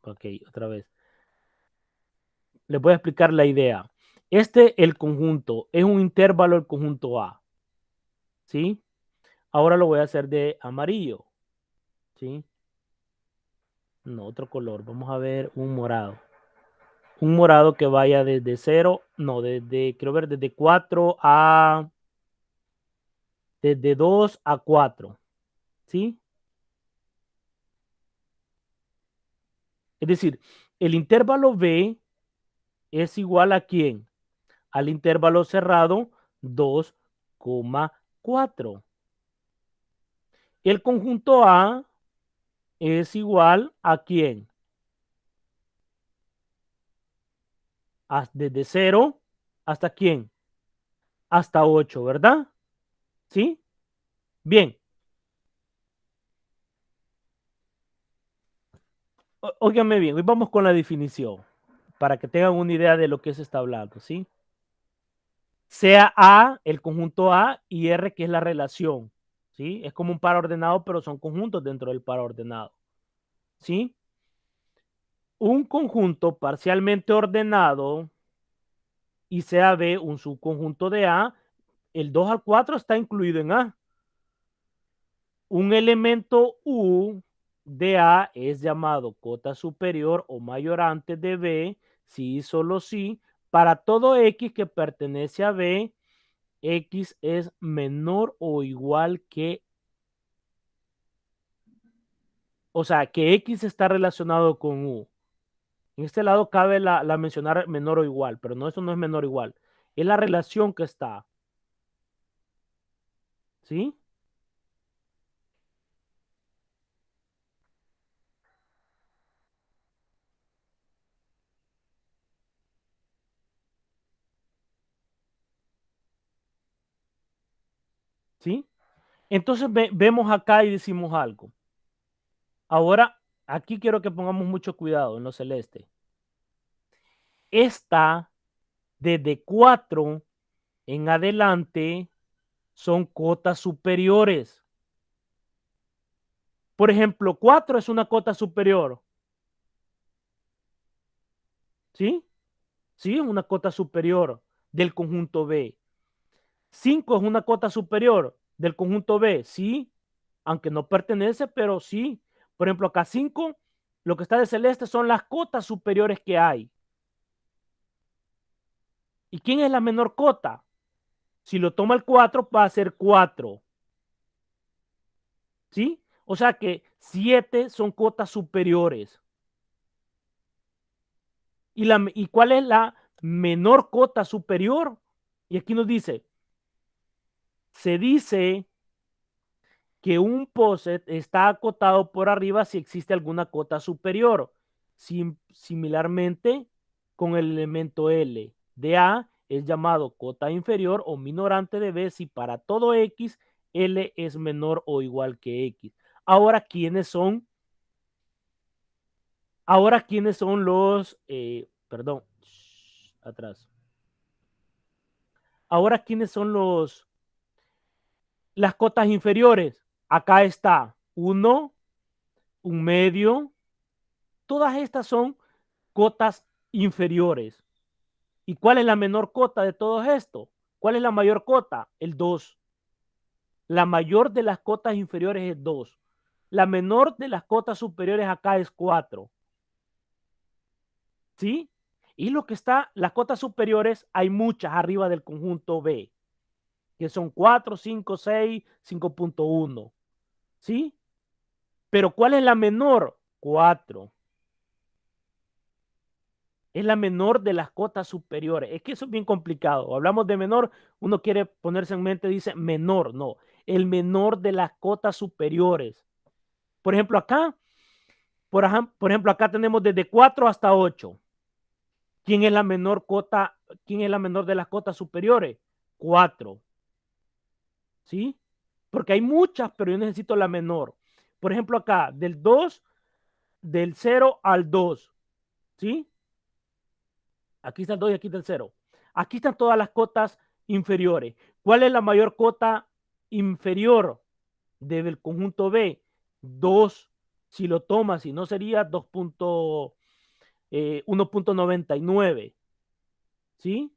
Ok, otra vez. Les voy a explicar la idea. El conjunto, es un intervalo el conjunto A. ¿Sí? Ahora lo voy a hacer de amarillo. ¿Sí? No, otro color. Vamos a ver un morado. Un morado que vaya desde 0, no, quiero ver, desde 4 a, desde 2 a 4. ¿Sí? Es decir, el intervalo B es igual a ¿quién? Al intervalo cerrado 2,4. El conjunto A es igual a ¿quién? Desde 0 hasta ¿quién? Hasta 8, ¿verdad? ¿Sí? Bien. Óigame bien, hoy vamos con la definición para que tengan una idea de lo que se está hablando, ¿sí? Sea A, el conjunto A, y R, que es la relación, ¿sí? Es como un par ordenado, pero son conjuntos dentro del par ordenado, ¿sí? Un conjunto parcialmente ordenado y sea B un subconjunto de A, el 2 al 4 está incluido en A. Un elemento U de A es llamado cota superior o mayor antes de B, si y solo si, para todo X que pertenece a B, X es menor o igual que, o sea, que X está relacionado con U. En este lado cabe la mencionar menor o igual, pero no, eso no es menor o igual. Es la relación que está. ¿Sí? ¿Sí? Entonces vemos acá y decimos algo. Ahora, aquí quiero que pongamos mucho cuidado en lo celeste. Esta, desde 4 en adelante, son cotas superiores. Por ejemplo, 4 es una cota superior. ¿Sí? Sí, es una cota superior del conjunto B. 5 es una cota superior del conjunto B. Sí, aunque no pertenece, pero sí. Por ejemplo, acá 5, lo que está de celeste son las cotas superiores que hay. ¿Y quién es la menor cota? Si lo toma el 4, va a ser 4. ¿Sí? O sea que 7 son cotas superiores. ¿Y cuál es la menor cota superior? Y aquí nos dice, se dice que un POSIT está acotado por arriba si existe alguna cota superior. Similarmente, con el elemento L de A es llamado cota inferior o minorante de B si para todo X L es menor o igual que X. Ahora, ¿quiénes son? Ahora, ¿quiénes son los, perdón, atrás? Ahora, ¿quiénes son las cotas inferiores? Acá está 1, un medio. Todas estas son cotas inferiores. ¿Y cuál es la menor cota de todo esto? ¿Cuál es la mayor cota? El 2. La mayor de las cotas inferiores es 2. La menor de las cotas superiores acá es 4. ¿Sí? Y lo que está, las cotas superiores, hay muchas arriba del conjunto B, que son 4, 5, 6, 5.1. ¿Sí? Pero ¿cuál es la menor? 4. Es la menor de las cotas superiores. Es que eso es bien complicado. Hablamos de menor, uno quiere ponerse en mente, dice menor, no. El menor de las cotas superiores. Por ejemplo, acá, por ejemplo, acá tenemos desde 4 hasta 8. ¿Quién es la menor cota? ¿Quién es la menor de las cotas superiores? 4. ¿Sí? Porque hay muchas, pero yo necesito la menor. Por ejemplo, acá, del 0 al 2. ¿Sí? Aquí está el 2 y aquí está el 0. Aquí están todas las cotas inferiores. ¿Cuál es la mayor cota inferior del conjunto B? 2 si lo tomas, si no sería 1.99, ¿sí?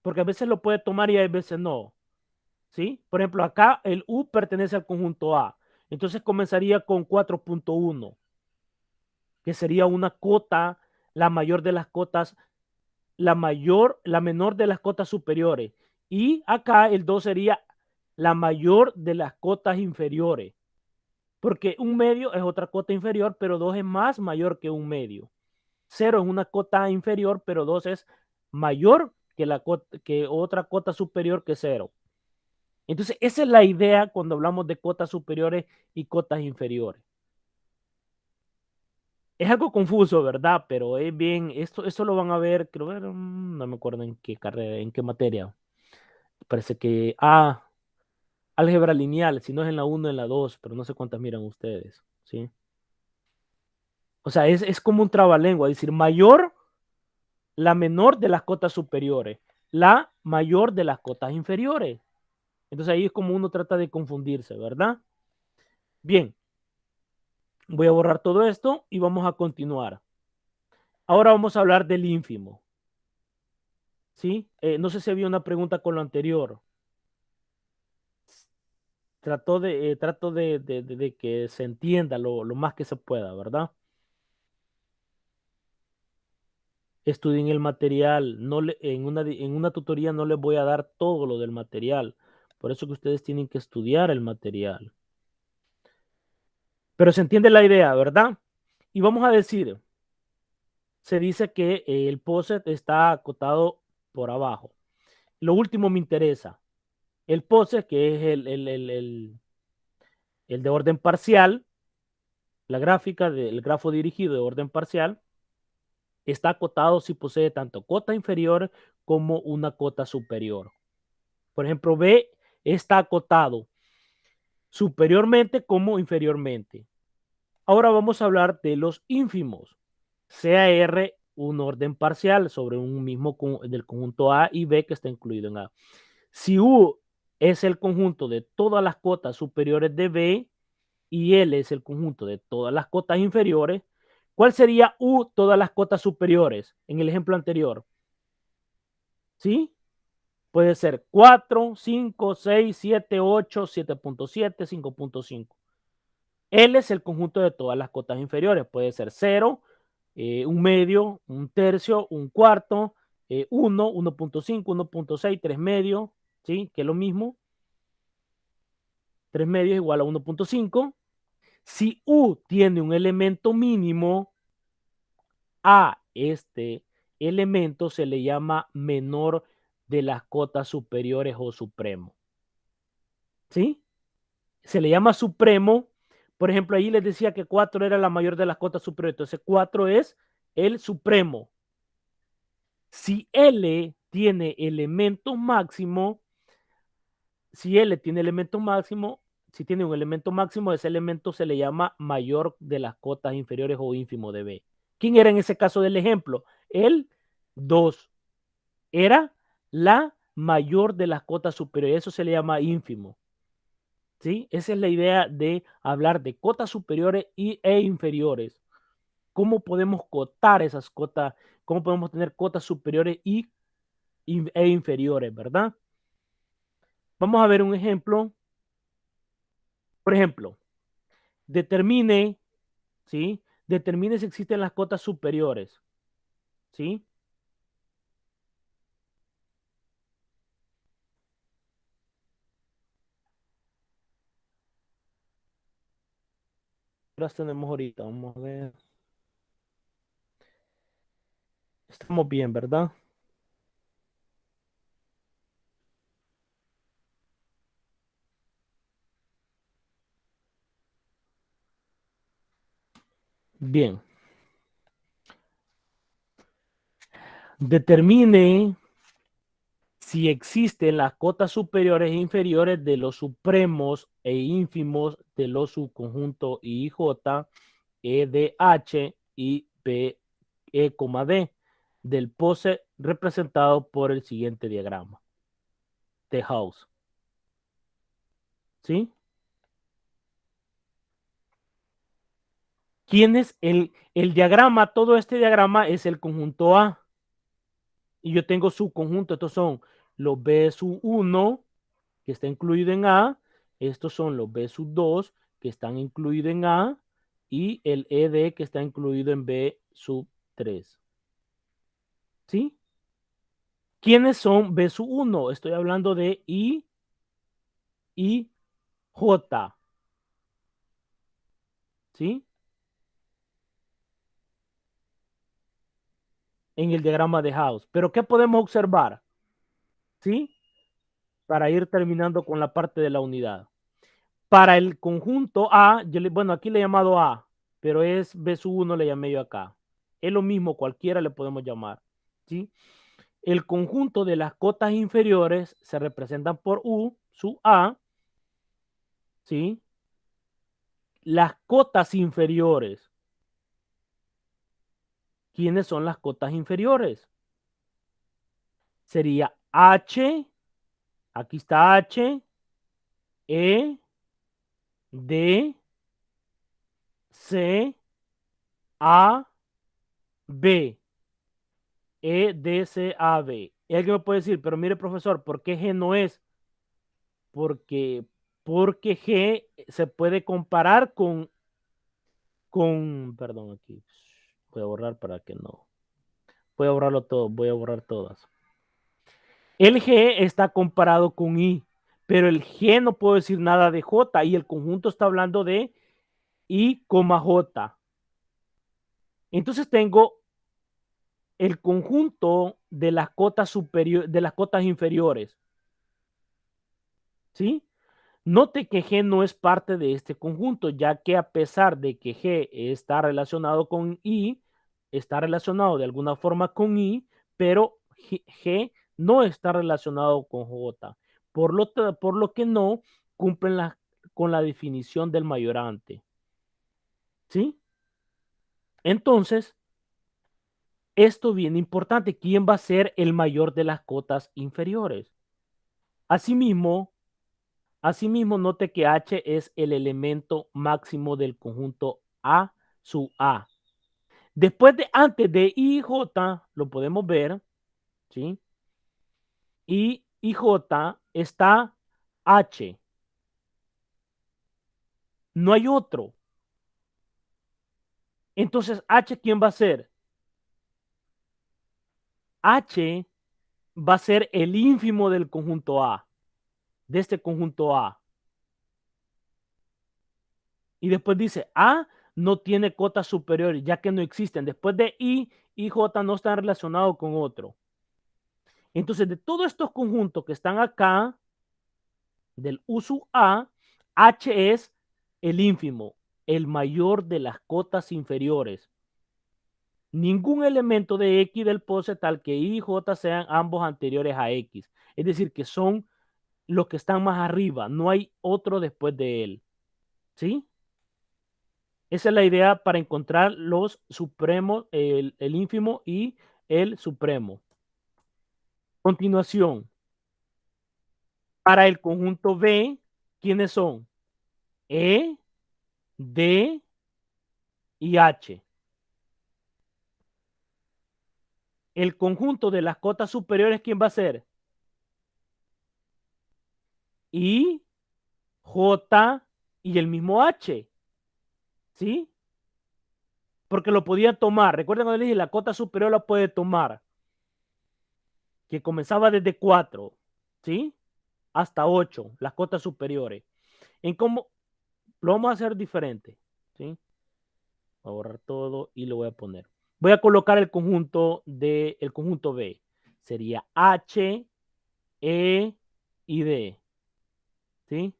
Porque a veces lo puede tomar y a veces no, ¿sí? Por ejemplo, acá el U pertenece al conjunto A, entonces comenzaría con 4.1, que sería una cota, la mayor de las cotas, la menor de las cotas superiores. Y acá el 2 sería la mayor de las cotas inferiores. Porque un medio es otra cota inferior, pero 2 es más mayor que un medio. 0 es una cota inferior, pero 2 es mayor que otra cota superior que 0. Entonces, esa es la idea cuando hablamos de cotas superiores y cotas inferiores. Es algo confuso, ¿verdad? Pero es bien, esto lo van a ver, creo que no me acuerdo en qué carrera, en qué materia. Parece que, álgebra lineal, si no es en la 1, en la 2, pero no sé cuántas miran ustedes, ¿sí? O sea, es como un trabalengua, es decir, la menor de las cotas superiores, la mayor de las cotas inferiores. Entonces ahí es como uno trata de confundirse, ¿verdad? Bien, voy a borrar todo esto y vamos a continuar. Ahora vamos a hablar del ínfimo. ¿Sí? No sé si había una pregunta con lo anterior. Trato de que se entienda lo más que se pueda, ¿verdad? Estudien el material. En una tutoría no les voy a dar todo lo del material. Por eso que ustedes tienen que estudiar el material. Pero se entiende la idea, ¿verdad? Y vamos a decir, se dice que el POSET está acotado por abajo. Lo último me interesa. El POSET, que es el de orden parcial, la gráfica del grafo dirigido de orden parcial, está acotado si posee tanto cota inferior como una cota superior. Por ejemplo, B está acotado superiormente como inferiormente. Ahora vamos a hablar de los ínfimos. Sea R un orden parcial sobre un mismo del conjunto A y B que está incluido en A. Si U es el conjunto de todas las cotas superiores de B y L es el conjunto de todas las cotas inferiores, ¿cuál sería U todas las cotas superiores en el ejemplo anterior? ¿Sí? Puede ser 4, 5, 6, 7, 8, 7.7, 5.5. L es el conjunto de todas las cotas inferiores. Puede ser 0, un medio, un tercio, un cuarto, 1, 1.5, 1.6, 3 medios, ¿sí? Que es lo mismo. 3 medios igual a 1.5. Si U tiene un elemento mínimo, a este elemento se le llama menor de las cotas superiores o supremo. ¿Sí? Se le llama supremo. Por ejemplo, ahí les decía que 4 era la mayor de las cotas superiores. Entonces 4 es el supremo. Si L tiene elemento máximo, si L tiene elemento máximo, si tiene un elemento máximo, ese elemento se le llama mayor de las cotas inferiores o ínfimo de B. ¿Quién era en ese caso del ejemplo? El 2 era la mayor de las cotas superiores. Eso se le llama ínfimo. ¿Sí? Esa es la idea de hablar de cotas superiores e inferiores. ¿Cómo podemos cotar esas cotas? ¿Cómo podemos tener cotas superiores e inferiores, verdad? Vamos a ver un ejemplo. Por ejemplo, determine, ¿sí? Determine si existen las cotas superiores, ¿sí? Las tenemos ahorita, vamos a ver. Estamos bien, ¿verdad? Bien. Determine si existen las cotas superiores e inferiores de los supremos e ínfimos de los subconjuntos IJ, EDH y BE, D del POSE representado por el siguiente diagrama. de house. ¿Sí? ¿Quién es el diagrama? Todo este diagrama es el conjunto A. Y yo tengo su conjunto. Estos son los B sub 1 que está incluido en A. Estos son los B sub 2 que están incluidos en A. Y el ED que está incluido en B sub 3. ¿Sí? ¿Quiénes son B sub 1? Estoy hablando de I y J. ¿Sí? En el diagrama de House. Pero ¿qué podemos observar? ¿Sí? Para ir terminando con la parte de la unidad. Para el conjunto A, bueno, aquí le he llamado A, pero es B sub 1, le llamé yo acá. Es lo mismo, cualquiera le podemos llamar. ¿Sí? El conjunto de las cotas inferiores se representan por U sub A. ¿Sí? Las cotas inferiores. ¿Quiénes son las cotas inferiores? Sería H, aquí está H, E, D, C, A, B. E, D, C, A, B. Y alguien me puede decir, pero mire, profesor, ¿por qué G no es? Porque, porque G se puede comparar perdón, aquí. Voy a borrar para que no. Voy a borrarlo todo, voy a borrar todas. El G está comparado con I, pero el G no puedo decir nada de J y el conjunto está hablando de I, J. Entonces tengo el conjunto de las cotas superiores, de las cotas inferiores. ¿Sí? Note que G no es parte de este conjunto, ya que a pesar de que G está relacionado con I, está relacionado de alguna forma con I, pero G no está relacionado con J. Por lo que no cumplen con la definición del mayorante. ¿Sí? Entonces, esto viene importante. ¿Quién va a ser el mayor de las cotas inferiores? Asimismo, note que H es el elemento máximo del conjunto A sub A. Después de, antes de I y J, lo podemos ver, ¿sí? I y J está H. No hay otro. Entonces, H, ¿quién va a ser? H va a ser el ínfimo del conjunto A, de este conjunto A. Y después dice, A no tiene cotas superiores, ya que no existen. Después de I y J no están relacionados con otro. Entonces, de todos estos conjuntos que están acá, del U sub A, H es el ínfimo, el mayor de las cotas inferiores. Ningún elemento de X del pose tal que I y J sean ambos anteriores a X. Es decir, que son los que están más arriba. No hay otro después de él. ¿Sí? Esa es la idea para encontrar los supremos, el ínfimo y el supremo. Continuación. Para el conjunto B, ¿quiénes son? E, D y H. El conjunto de las cotas superiores, ¿quién va a ser? I, J y el mismo H. ¿Sí? Porque lo podían tomar. Recuerden cuando les dije, la cota superior la puede tomar. Que comenzaba desde 4. ¿Sí? Hasta 8. Las cotas superiores. En cómo lo vamos a hacer diferente. ¿Sí? Voy a borrar todo y lo voy a poner. Voy a colocar el conjunto B. Sería H, E y D. ¿Sí?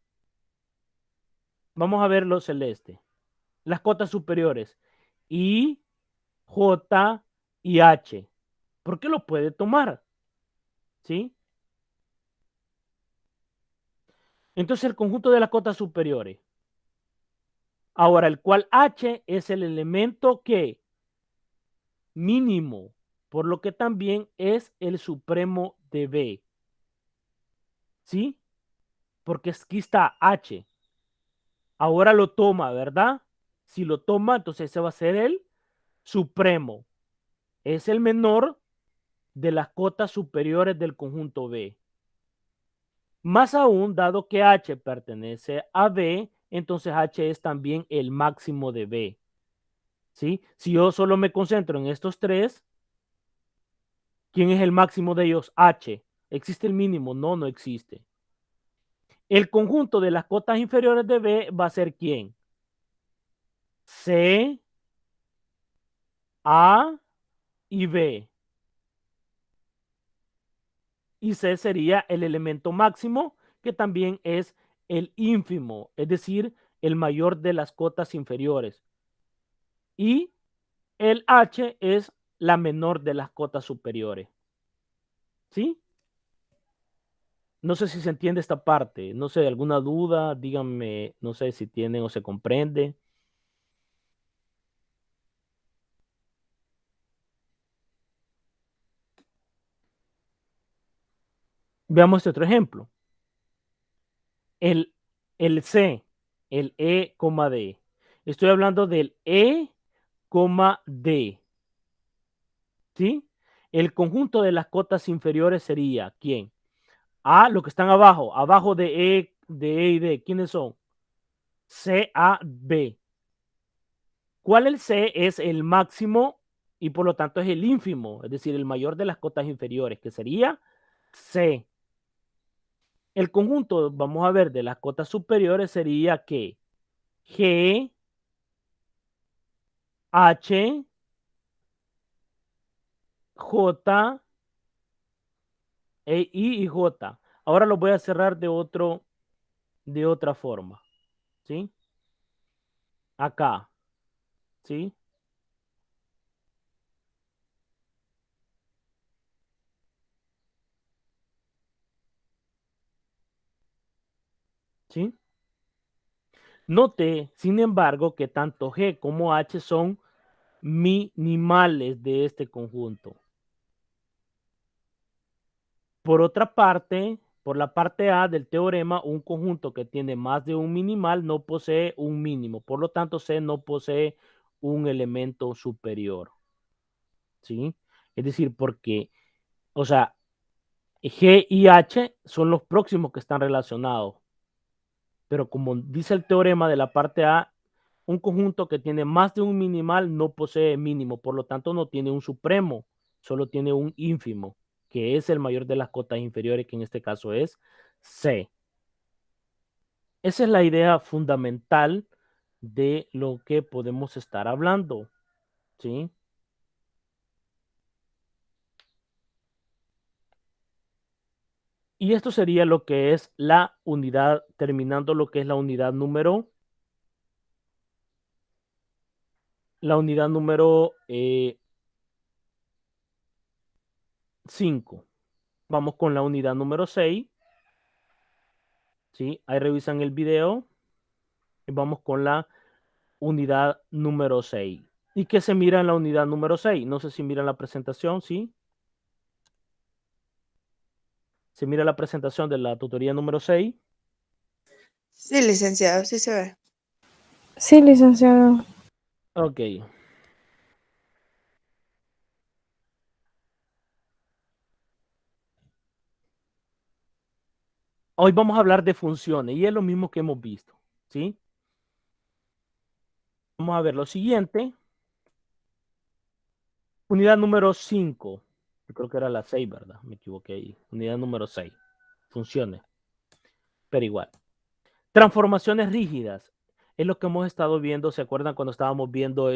Vamos a ver lo celeste. Las cotas superiores. I, J y H. ¿Por qué lo puede tomar? ¿Sí? Entonces el conjunto de las cotas superiores. Ahora, el cual H es el elemento que mínimo, por lo que también es el supremo de B. ¿sí? Porque aquí está H. Ahora lo toma, ¿verdad? Si lo toma, entonces ese va a ser el supremo. Es el menor de las cotas superiores del conjunto B. Más aún, dado que H pertenece a B, entonces H es también el máximo de B. ¿Sí? Si yo solo me concentro en estos tres, ¿quién es el máximo de ellos? H. ¿Existe el mínimo? No, no existe. El conjunto de las cotas inferiores de B va a ser ¿quién? C, A y B. Y C sería el elemento máximo, que también es el ínfimo, es decir, el mayor de las cotas inferiores. Y el H es la menor de las cotas superiores. ¿Sí? No sé si se entiende esta parte. No sé, alguna duda, díganme, no sé si tienen o se comprende. Veamos este otro ejemplo. El, el C, el E, D. Estoy hablando del E, D. ¿Sí? El conjunto de las cotas inferiores sería ¿quién? A, los que están abajo, abajo de E y D. ¿Quiénes son? C, A, B. ¿Cuál el C es el máximo y por lo tanto es el ínfimo? Es decir, el mayor de las cotas inferiores, que sería C. El conjunto, vamos a ver, de las cotas superiores sería que G, H, J, I y J. Ahora lo voy a cerrar de otra forma. ¿Sí? Acá. ¿Sí? ¿Sí? Note, sin embargo, que tanto G como H son minimales de este conjunto. Por otra parte, por la parte A del teorema, un conjunto que tiene más de un minimal no posee un mínimo. Por lo tanto, C no posee un elemento superior. ¿Sí? Es decir, porque, o sea, G y H son los próximos que están relacionados. Pero como dice el teorema de la parte A, un conjunto que tiene más de un minimal no posee mínimo, por lo tanto no tiene un supremo, solo tiene un ínfimo, que es el mayor de las cotas inferiores, que en este caso es C. Esa es la idea fundamental de lo que podemos estar hablando, ¿sí? Y esto sería lo que es la unidad, terminando lo que es la unidad número 5. Vamos con la unidad número 6. ¿Sí? Ahí revisan el video y vamos con la unidad número 6. ¿Y qué se mira en la unidad número 6? No sé si miran la presentación, ¿sí? Se mira la presentación de la tutoría número 6. Sí, licenciado, sí se ve. Sí, licenciado. Ok. Hoy vamos a hablar de funciones y es lo mismo que hemos visto, ¿sí? Vamos a ver lo siguiente. Unidad número 5. Yo creo que era la 6, ¿verdad? Me equivoqué ahí. Unidad número 6. Funciones. Pero igual. Transformaciones rígidas. Es lo que hemos estado viendo. ¿Se acuerdan cuando estábamos viendo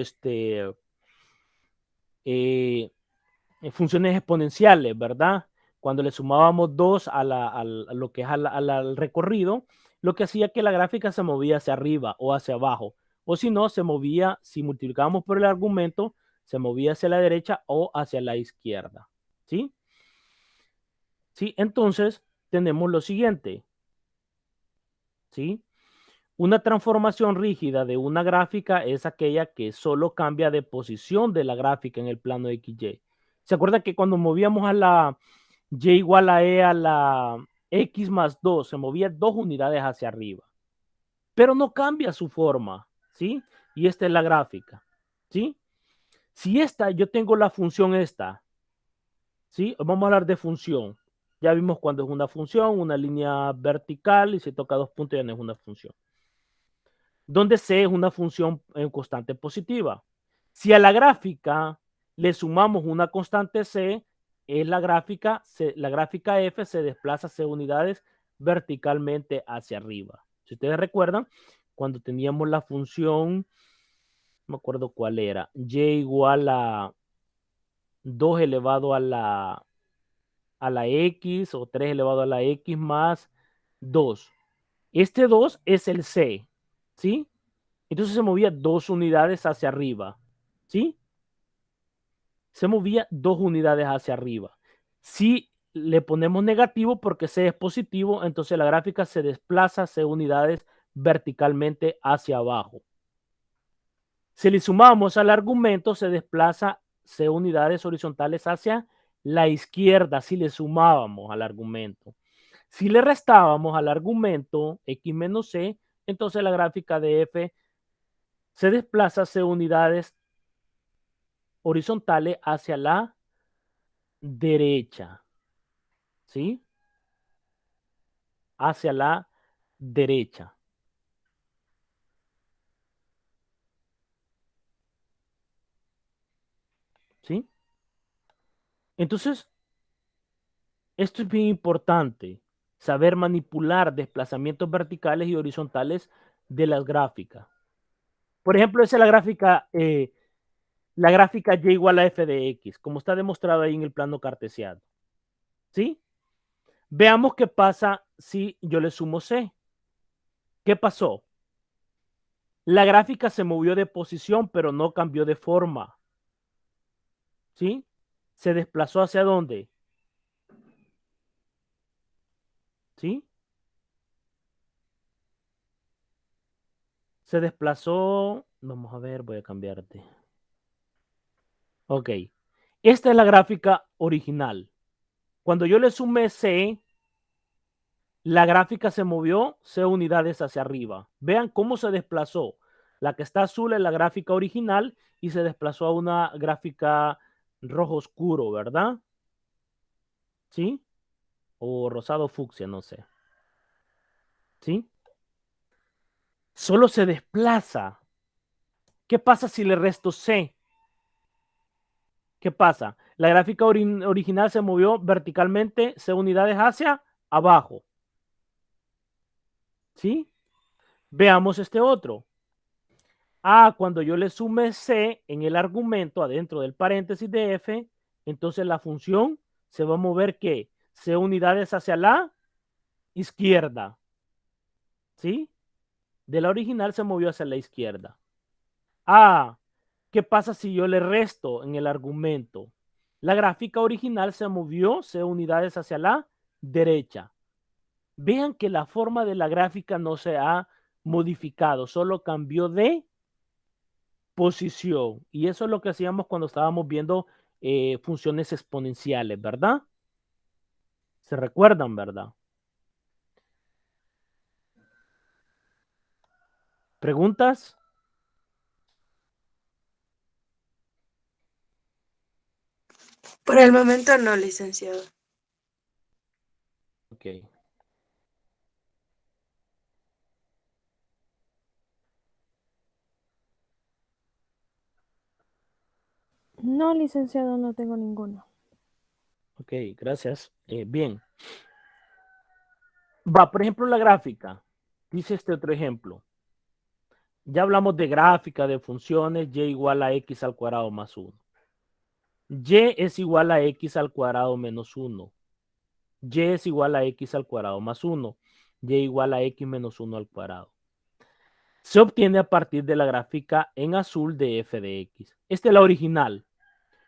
funciones exponenciales, ¿verdad? Cuando le sumábamos 2 a lo que es al recorrido, lo que hacía que la gráfica se movía hacia arriba o hacia abajo. O si no, se movía, si multiplicábamos por el argumento, se movía hacia la derecha o hacia la izquierda. ¿Sí? ¿Sí? Entonces, tenemos lo siguiente. ¿Sí? Una transformación rígida de una gráfica es aquella que solo cambia de posición de la gráfica en el plano XY. ¿Se acuerda que cuando movíamos a la y igual a E X más 2 se movía 2 unidades hacia arriba, pero no cambia su forma, ¿sí? Y esta es la gráfica, ¿sí? Si esta, yo tengo la función esta, ¿sí? Vamos a hablar de función. Ya vimos cuando es una función, una línea vertical, y si toca 2 puntos ya no es una función. Donde C es una función en constante positiva. Si a la gráfica le sumamos una constante C, es la gráfica F se desplaza C unidades verticalmente hacia arriba. Si ustedes recuerdan, cuando teníamos la función, no me acuerdo cuál era, y igual a 2 elevado a la x o 3 elevado a la x más 2. Este 2 es el C, ¿sí? Entonces se movía 2 unidades hacia arriba, ¿sí? Se movía 2 unidades hacia arriba. Si le ponemos negativo porque C es positivo, entonces la gráfica se desplaza C unidades verticalmente hacia abajo. Si le sumamos al argumento, se desplaza C unidades horizontales hacia la izquierda, si le sumábamos al argumento. Si le restábamos al argumento X menos C, entonces la gráfica de F se desplaza C unidades horizontales hacia la derecha, ¿sí? Hacia la derecha, ¿sí? Entonces, esto es bien importante, saber manipular desplazamientos verticales y horizontales de las gráficas. Por ejemplo, esa es la gráfica y igual a f de x, como está demostrado ahí en el plano cartesiano, ¿sí? Veamos qué pasa si yo le sumo c. ¿Qué pasó? La gráfica se movió de posición, pero no cambió de forma, ¿sí? Se desplazó hacia dónde, ¿sí? Se desplazó, vamos a ver, voy a cambiarte. Ok, esta es la gráfica original. Cuando yo le sumé C, la gráfica se movió C unidades hacia arriba. Vean cómo se desplazó. La que está azul es la gráfica original y se desplazó a una gráfica rojo oscuro, ¿verdad? ¿Sí? O rosado fucsia, no sé. ¿Sí? Solo se desplaza. ¿Qué pasa si le resto C? ¿Qué pasa? La gráfica original se movió verticalmente C unidades hacia abajo. ¿Sí? Veamos este otro. Cuando yo le sume C en el argumento adentro del paréntesis de F, entonces la función se va a mover ¿qué? C unidades hacia la izquierda. ¿Sí? De la original se movió hacia la izquierda. ¿Qué pasa si yo le resto en el argumento? La gráfica original se movió C unidades hacia la derecha. Vean que la forma de la gráfica no se ha modificado, solo cambió de posición. Y eso es lo que hacíamos cuando estábamos viendo funciones exponenciales, ¿verdad? ¿Se recuerdan, verdad? ¿Preguntas? Por el momento no, licenciado. Ok. No, licenciado, no tengo ninguno. Ok, gracias. Bien. Va, por ejemplo, la gráfica. Dice este otro ejemplo. Ya hablamos de gráfica, de funciones, y igual a x al cuadrado más 1. Y es igual a x al cuadrado menos 1. Y es igual a x al cuadrado más 1. Y igual a x menos 1 al cuadrado. Se obtiene a partir de la gráfica en azul de f de x. Esta es la original.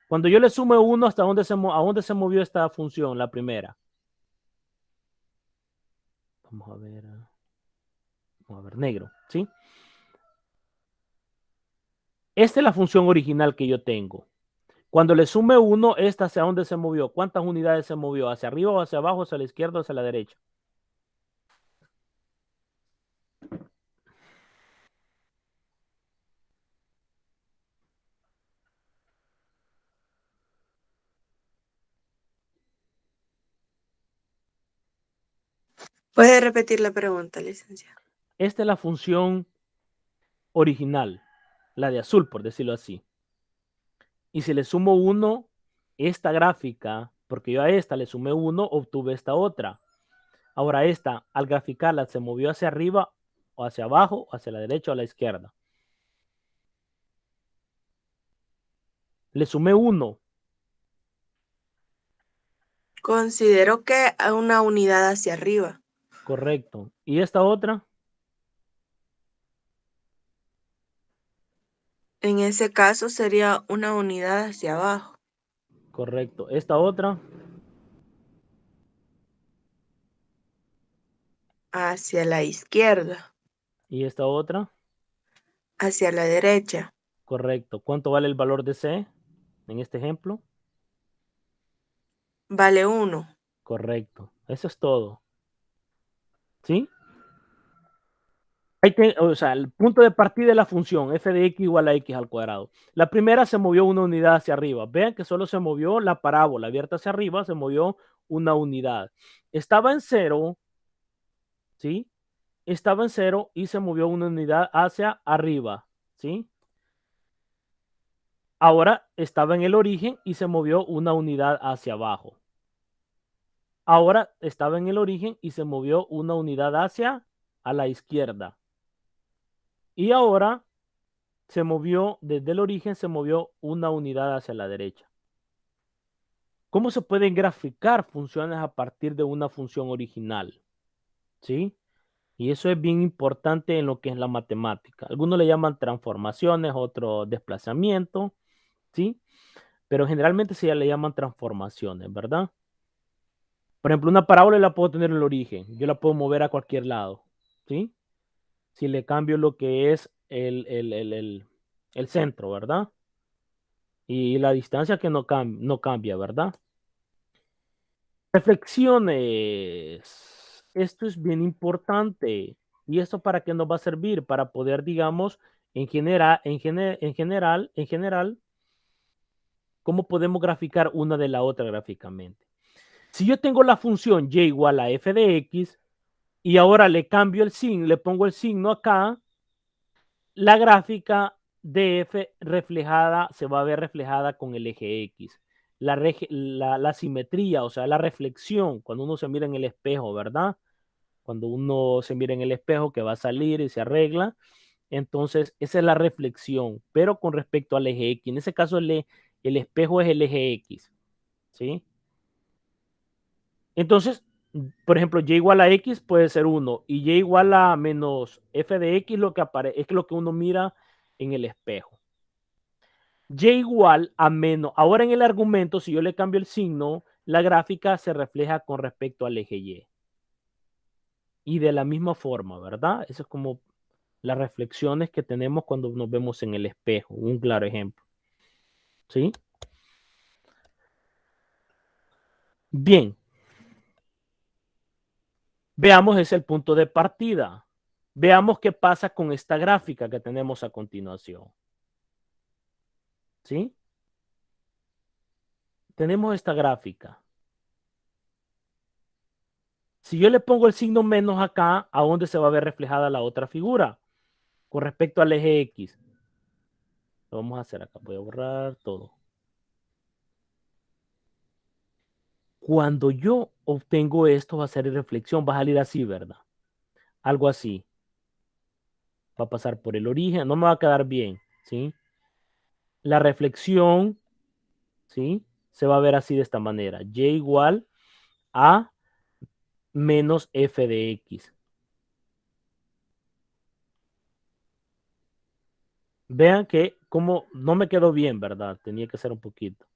Cuando yo le sumo 1, ¿hasta dónde a dónde se movió esta función, la primera? Vamos a ver negro, ¿sí? Esta es la función original que yo tengo. Cuando le sume 1, ¿esta hacia dónde se movió? ¿Cuántas unidades se movió? ¿Hacia arriba o hacia abajo, hacia la izquierda o hacia la derecha? ¿Puede repetir la pregunta, licenciado? Esta es la función original, la de azul, por decirlo así. Y si le sumo 1, esta gráfica, porque yo a esta le sumé 1, obtuve esta otra. Ahora esta, al graficarla, se movió hacia arriba o hacia abajo, o hacia la derecha o a la izquierda. Le sumé 1. Considero que a una unidad hacia arriba. Correcto. ¿Y esta otra? En ese caso sería una unidad hacia abajo. Correcto. ¿Esta otra? Hacia la izquierda. ¿Y esta otra? Hacia la derecha. Correcto. ¿Cuánto vale el valor de C en este ejemplo? Vale 1. Correcto. Eso es todo. ¿Sí? O sea, el punto de partida de la función f de x igual a x al cuadrado. La primera se movió una unidad hacia arriba. Vean que solo se movió la parábola abierta hacia arriba, se movió una unidad. Estaba en 0, ¿sí? Estaba en 0 y se movió una unidad hacia arriba, ¿sí? Ahora estaba en el origen y se movió una unidad hacia abajo. Ahora estaba en el origen y se movió una unidad hacia a la izquierda. Y ahora se movió, desde el origen se movió una unidad hacia la derecha. ¿Cómo se pueden graficar funciones a partir de una función original? ¿Sí? Y eso es bien importante en lo que es la matemática. Algunos le llaman transformaciones, otros desplazamiento, ¿sí? Pero generalmente se le llaman transformaciones, ¿verdad? Por ejemplo, una parábola la puedo tener en el origen. Yo la puedo mover a cualquier lado, ¿sí? Si le cambio lo que es el centro, ¿verdad? Y la distancia que no cambia, ¿verdad? Reflexiones. Esto es bien importante. ¿Y esto para qué nos va a servir? Para poder, digamos, en general, cómo podemos graficar una de la otra gráficamente. Si yo tengo la función y igual a f de x y ahora le cambio el signo, le pongo el signo acá, la gráfica de f reflejada se va a ver reflejada con el eje x. La simetría, o sea, la reflexión, cuando uno se mira en el espejo, ¿verdad? Cuando uno se mira en el espejo que va a salir y se arregla, entonces esa es la reflexión, pero con respecto al eje x. En ese caso el espejo es el eje x, ¿sí? Entonces, por ejemplo, y igual a x puede ser 1 y y igual a menos f de x lo que es lo que uno mira en el espejo. Y igual a menos, ahora en el argumento, si yo le cambio el signo, la gráfica se refleja con respecto al eje y. Y de la misma forma, ¿verdad? Eso es como las reflexiones que tenemos cuando nos vemos en el espejo, un claro ejemplo. ¿Sí? Bien. Veamos ese el punto de partida. Veamos qué pasa con esta gráfica que tenemos a continuación. ¿Sí? Tenemos esta gráfica. Si yo le pongo el signo menos acá, ¿a dónde se va a ver reflejada la otra figura? Con respecto al eje X. Lo vamos a hacer acá. Voy a borrar todo. Cuando yo obtengo esto, va a ser reflexión. Va a salir así, ¿verdad? Algo así. Va a pasar por el origen. No me va a quedar bien, ¿sí? La reflexión, ¿sí? Se va a ver así de esta manera. Y igual a menos f de x. Vean que como no me quedó bien, ¿verdad? Tenía que ser un poquito.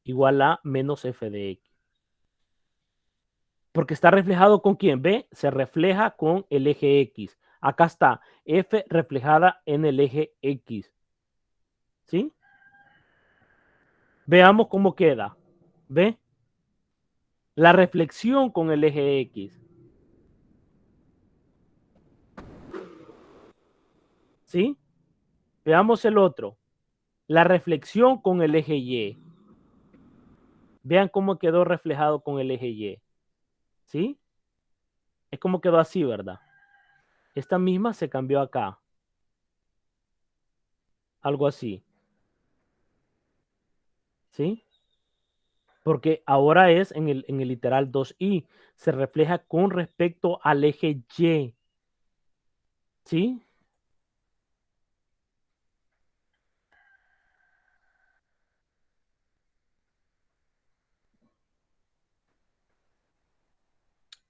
Igual a menos f de x. Porque está reflejado con quién, ¿ve? Se refleja con el eje x. Acá está f reflejada en el eje x. ¿Sí? Veamos cómo queda. ¿Ve? La reflexión con el eje x. ¿Sí? Veamos el otro. La reflexión con el eje y. Vean cómo quedó reflejado con el eje y. ¿Sí? Es como quedó así, ¿verdad? Esta misma se cambió acá. Algo así. ¿Sí? Porque ahora es en el literal 2i. Se refleja con respecto al eje Y. ¿Sí?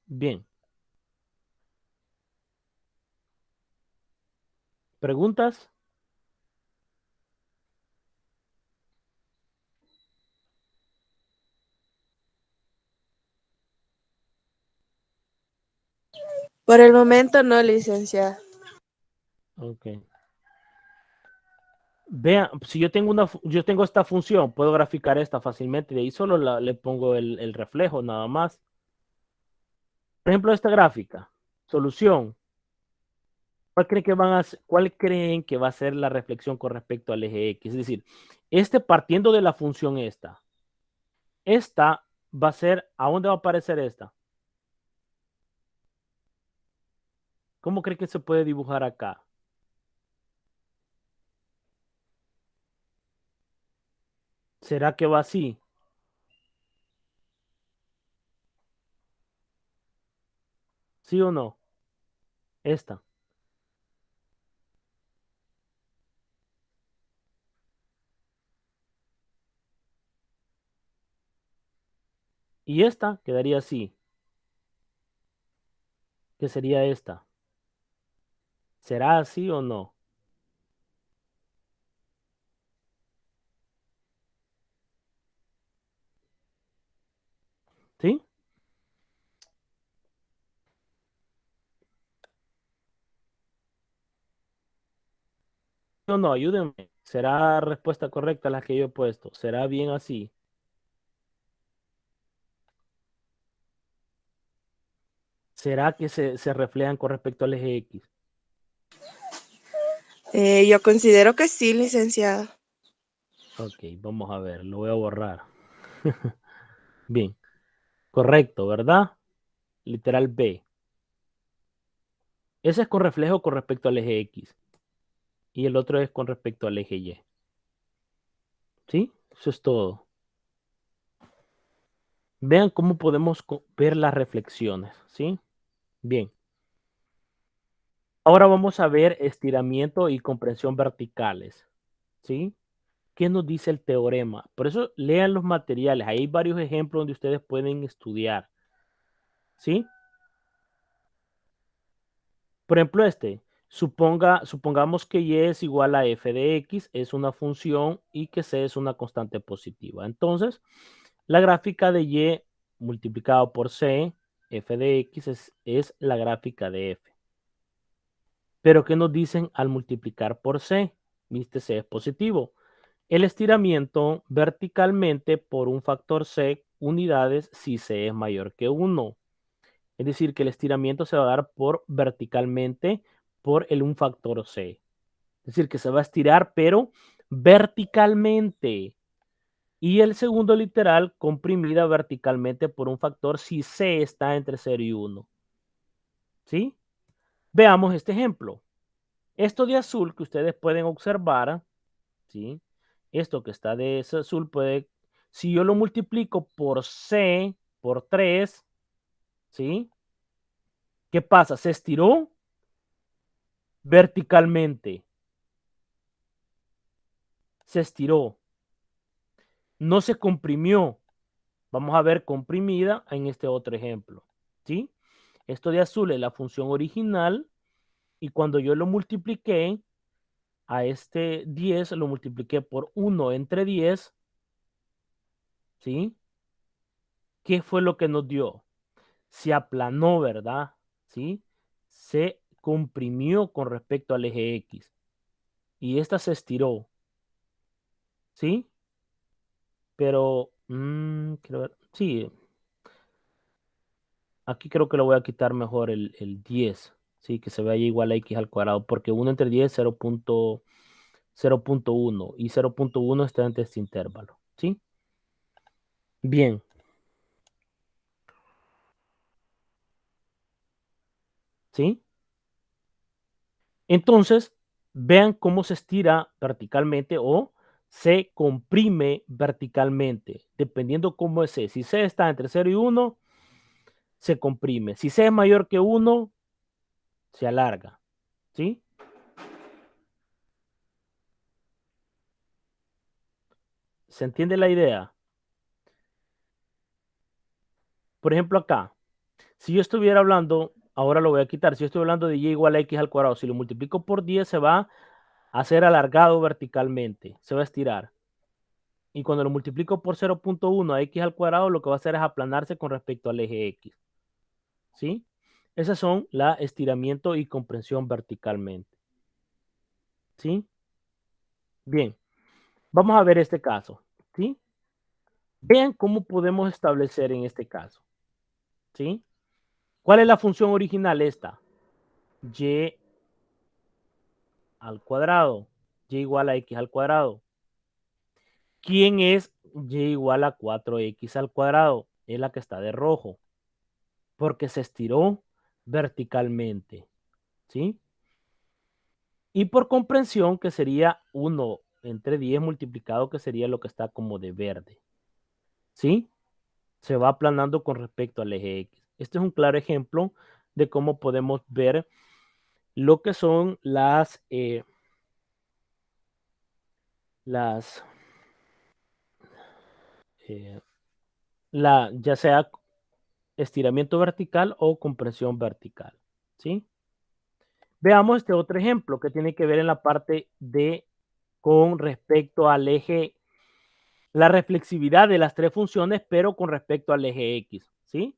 Bien. ¿Preguntas? Por el momento no, licenciada. Ok. Vean, si yo tengo yo tengo esta función, puedo graficar esta fácilmente. De ahí solo le pongo el reflejo nada más. Por ejemplo, esta gráfica. Solución. ¿Cuál creen que va a ser la reflexión con respecto al eje X? Es decir, partiendo de la función esta va a ser, ¿a dónde va a aparecer esta? ¿Cómo cree que se puede dibujar acá? ¿Será que va así? ¿Sí o no? Esta. Y esta quedaría así. ¿Qué sería esta? ¿Será así o no? ¿Sí? ¿Sí o no? Ayúdenme. ¿Será respuesta correcta la que yo he puesto? ¿Será bien así? ¿Será que se reflejan con respecto al eje X? Yo considero que sí, licenciada. Ok, vamos a ver, lo voy a borrar. Bien, correcto, ¿verdad? Literal B. Ese es con reflejo con respecto al eje X. Y el otro es con respecto al eje Y. ¿Sí? Eso es todo. Vean cómo podemos ver las reflexiones. ¿Sí? Bien. Ahora vamos a ver estiramiento y comprensión verticales. ¿Sí? ¿Qué nos dice el teorema? Por eso lean los materiales. Ahí hay varios ejemplos donde ustedes pueden estudiar. ¿Sí? Por ejemplo, supongamos que y es igual a f de x, es una función y que c es una constante positiva. Entonces, la gráfica de y multiplicado por c, f de x es la gráfica de f. Pero ¿qué nos dicen al multiplicar por c? Viste, c es positivo. El estiramiento verticalmente por un factor c unidades si c es mayor que 1. Es decir, que el estiramiento se va a dar por verticalmente por un factor c. Es decir, que se va a estirar, pero verticalmente. Y el segundo literal, comprimida verticalmente por un factor si c está entre 0 y 1. ¿Sí? Veamos este ejemplo. Esto de azul que ustedes pueden observar, ¿sí? Esto que está de ese azul puede, si yo lo multiplico por c, por 3, ¿sí? ¿Qué pasa? Se estiró verticalmente. Se estiró. No se comprimió. Vamos a ver comprimida en este otro ejemplo. ¿Sí? Esto de azul es la función original y cuando yo lo multipliqué a este 10, lo multipliqué por 1 entre 10, ¿sí? ¿Qué fue lo que nos dio? Se aplanó, ¿verdad? ¿Sí? Se comprimió con respecto al eje X y esta se estiró, ¿sí? Pero, quiero ver, sí, aquí creo que lo voy a quitar mejor el 10, ¿sí? Que se vea igual a x al cuadrado, porque 1 entre 10 es 0.1 y 0.1 está entre este intervalo, ¿sí? Bien. ¿Sí? Entonces, vean cómo se estira verticalmente o se comprime verticalmente, dependiendo cómo es C. Si C está entre 0 y 1, se comprime. Si C es mayor que 1, se alarga. ¿Sí? ¿Se entiende la idea? Por ejemplo, acá, si yo estuviera hablando, ahora lo voy a quitar, si yo estoy hablando de y igual a x al cuadrado, si lo multiplico por 10 se va a hacer alargado verticalmente, se va a estirar. Y cuando lo multiplico por 0.1 a x al cuadrado, lo que va a hacer es aplanarse con respecto al eje x. ¿Sí? Esas son la estiramiento y comprensión verticalmente. ¿Sí? Bien, vamos a ver este caso. ¿Sí? Vean cómo podemos establecer en este caso. ¿Sí? ¿Cuál es la función original esta? Y al cuadrado. Y igual a x al cuadrado. ¿Quién es y igual a 4x al cuadrado? Es la que está de rojo. Porque se estiró verticalmente. ¿Sí? Y por comprensión, que sería 1 entre 10 multiplicado, que sería lo que está como de verde. ¿Sí? Se va aplanando con respecto al eje X. Este es un claro ejemplo de cómo podemos ver lo que son las eh, ya sea estiramiento vertical o compresión vertical. ¿Sí? Veamos este otro ejemplo que tiene que ver en la parte de con respecto al eje, la reflexividad de las tres funciones, pero con respecto al eje X. ¿Sí?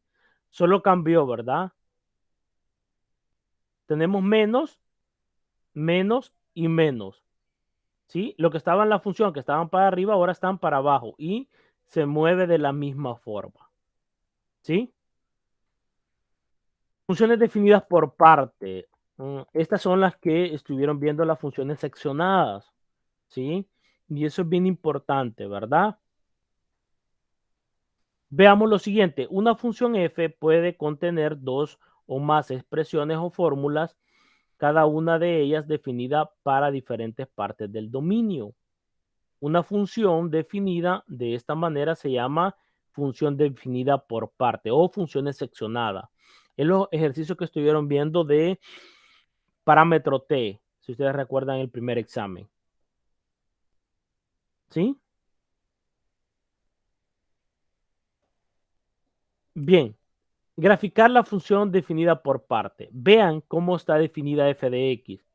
Solo cambió, ¿verdad? Tenemos menos, menos y menos. ¿Sí? Lo que estaba en la función, que estaban para arriba, ahora están para abajo y se mueve de la misma forma. ¿Sí? Funciones definidas por parte. Estas son las que estuvieron viendo las funciones seccionadas. ¿Sí? Y eso es bien importante, ¿verdad? Veamos lo siguiente. Una función f puede contener dos o más expresiones o fórmulas, cada una de ellas definida para diferentes partes del dominio. Una función definida de esta manera se llama función definida por parte o funciones seccionadas. Es los ejercicios que estuvieron viendo de parámetro T, si ustedes recuerdan el primer examen. ¿Sí? Bien. Graficar la función definida por parte. Vean cómo está definida f de x.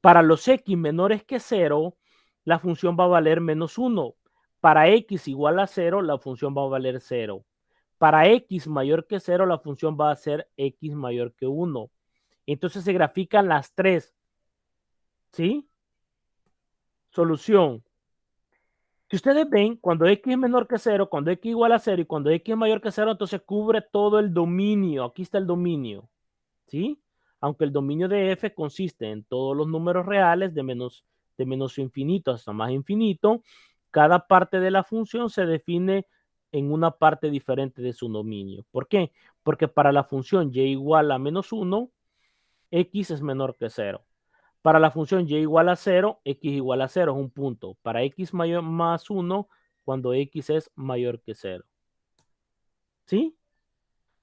Para los x menores que 0, la función va a valer menos 1. Para x igual a 0, la función va a valer 0. Para x mayor que 0, la función va a ser x mayor que 1. Entonces se grafican las tres. ¿Sí? Solución. Si ustedes ven, cuando x es menor que 0, cuando x igual a 0 y cuando x es mayor que 0, entonces cubre todo el dominio. Aquí está el dominio. ¿Sí? Aunque el dominio de f consiste en todos los números reales de menos infinito hasta más infinito, cada parte de la función se define en una parte diferente de su dominio. ¿Por qué? Porque para la función y igual a menos 1, x es menor que 0. Para la función y igual a 0, x igual a 0 es un punto. Para x mayor más 1, cuando x es mayor que 0. ¿Sí?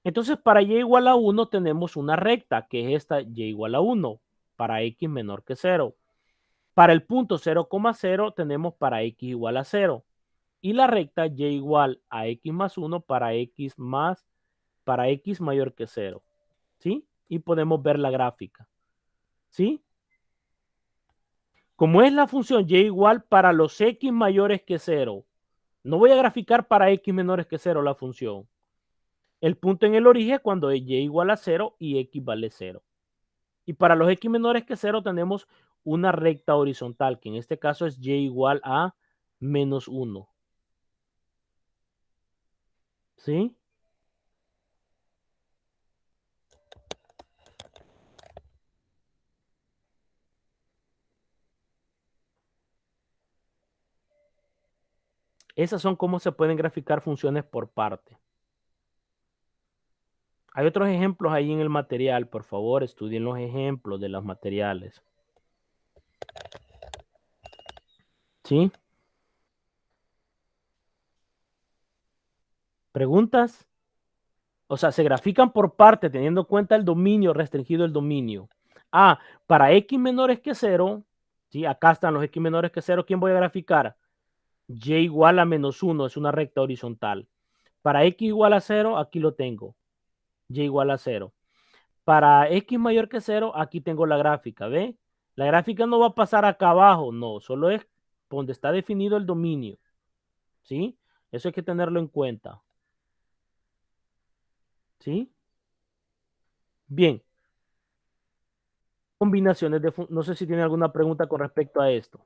Entonces, para y igual a 1 tenemos una recta, que es esta y igual a 1, para x menor que 0. Para el punto 0,0 tenemos para x igual a 0. Y la recta y igual a x más 1 para x mayor que 0. ¿Sí? Y podemos ver la gráfica. ¿Sí? Como es la función y igual para los x mayores que 0, no voy a graficar para x menores que 0 la función. El punto en el origen es cuando y igual a 0 y x vale 0. Y para los x menores que 0 tenemos una recta horizontal, que en este caso es y igual a menos 1. ¿Sí? Esas son cómo se pueden graficar funciones por parte. Hay otros ejemplos ahí en el material. Por favor, estudien los ejemplos de los materiales. ¿Sí? ¿Preguntas? O sea, se grafican por parte teniendo en cuenta el dominio, restringido el dominio. Ah, para x menores que 0, ¿sí? Acá están los x menores que 0. ¿Quién voy a graficar? Y igual a menos 1, es una recta horizontal. Para x igual a 0, aquí lo tengo. Y igual a 0. Para x mayor que 0, aquí tengo la gráfica, ¿ve? La gráfica no va a pasar acá abajo, no, solo es donde está definido el dominio, ¿sí? Eso hay que tenerlo en cuenta, ¿sí? Bien, combinaciones de, no sé si tiene alguna pregunta con respecto a esto.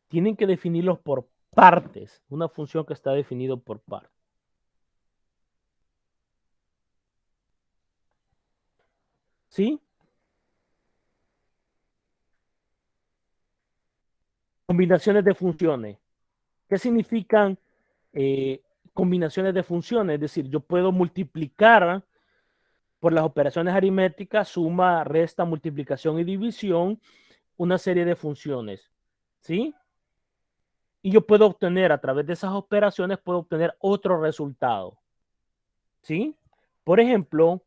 Tienen que definirlos por partes, una función que está definido por partes. ¿Sí? Combinaciones de funciones. ¿Qué significan combinaciones de funciones? Es decir, yo puedo multiplicar por las operaciones aritméticas, suma, resta, multiplicación y división, una serie de funciones. ¿Sí? Y yo puedo obtener, a través de esas operaciones, puedo obtener otro resultado. ¿Sí? Por ejemplo,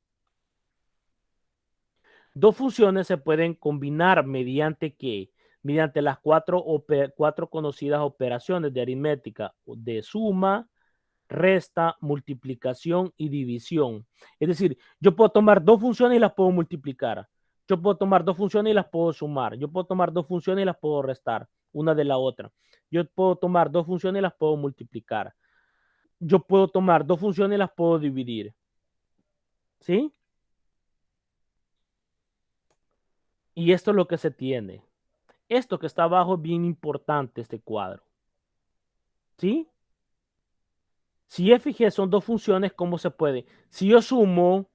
dos funciones se pueden combinar mediante ¿qué? Mediante las cuatro conocidas operaciones de aritmética de suma, resta, multiplicación y división. Es decir, yo puedo tomar dos funciones y las puedo multiplicar. Yo puedo tomar dos funciones y las puedo sumar. Yo puedo tomar dos funciones y las puedo restar una de la otra. Yo puedo tomar dos funciones y las puedo multiplicar. Yo puedo tomar dos funciones y las puedo dividir. ¿Sí? Y esto es lo que se tiene. Esto que está abajo es bien importante, este cuadro. ¿Sí? Si f y g son dos funciones, ¿cómo se puede? Si yo sumo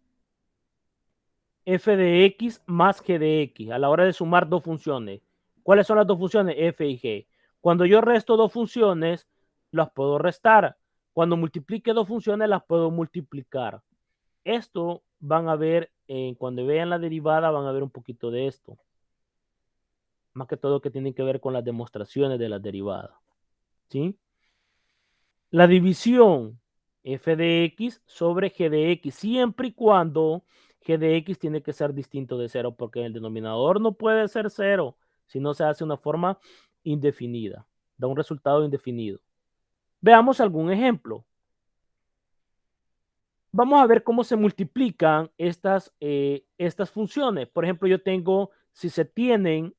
f de x más g de x a la hora de sumar dos funciones, ¿cuáles son las dos funciones? F y g. Cuando yo resto dos funciones, las puedo restar. Cuando multiplique dos funciones, las puedo multiplicar. Esto van a ver, cuando vean la derivada, van a ver un poquito de esto. Más que todo que tienen que ver con las demostraciones de las derivadas. ¿Sí? La división f de x sobre g de x, siempre y cuando g de x tiene que ser distinto de 0, porque el denominador no puede ser 0 si no se hace una forma indefinida, da un resultado indefinido. Veamos algún ejemplo. Vamos a ver cómo se multiplican estas funciones. Por ejemplo, yo tengo, si se tienen,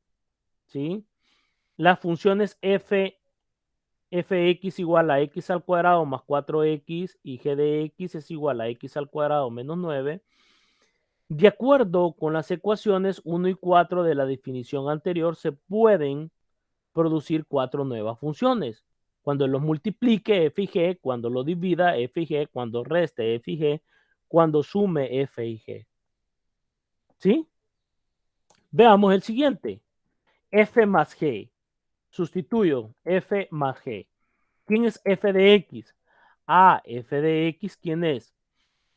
¿sí? Las funciones fx igual a x al cuadrado más 4x y g de x es igual a x al cuadrado menos 9, de acuerdo con las ecuaciones 1 y 4 de la definición anterior, se pueden producir cuatro nuevas funciones. Cuando los multiplique f y g, cuando lo divida f y g, cuando reste f y g, cuando sume f y g. ¿Sí? Veamos el siguiente. F más g. Sustituyo f más g. ¿Quién es f de x? F de x, ¿quién es?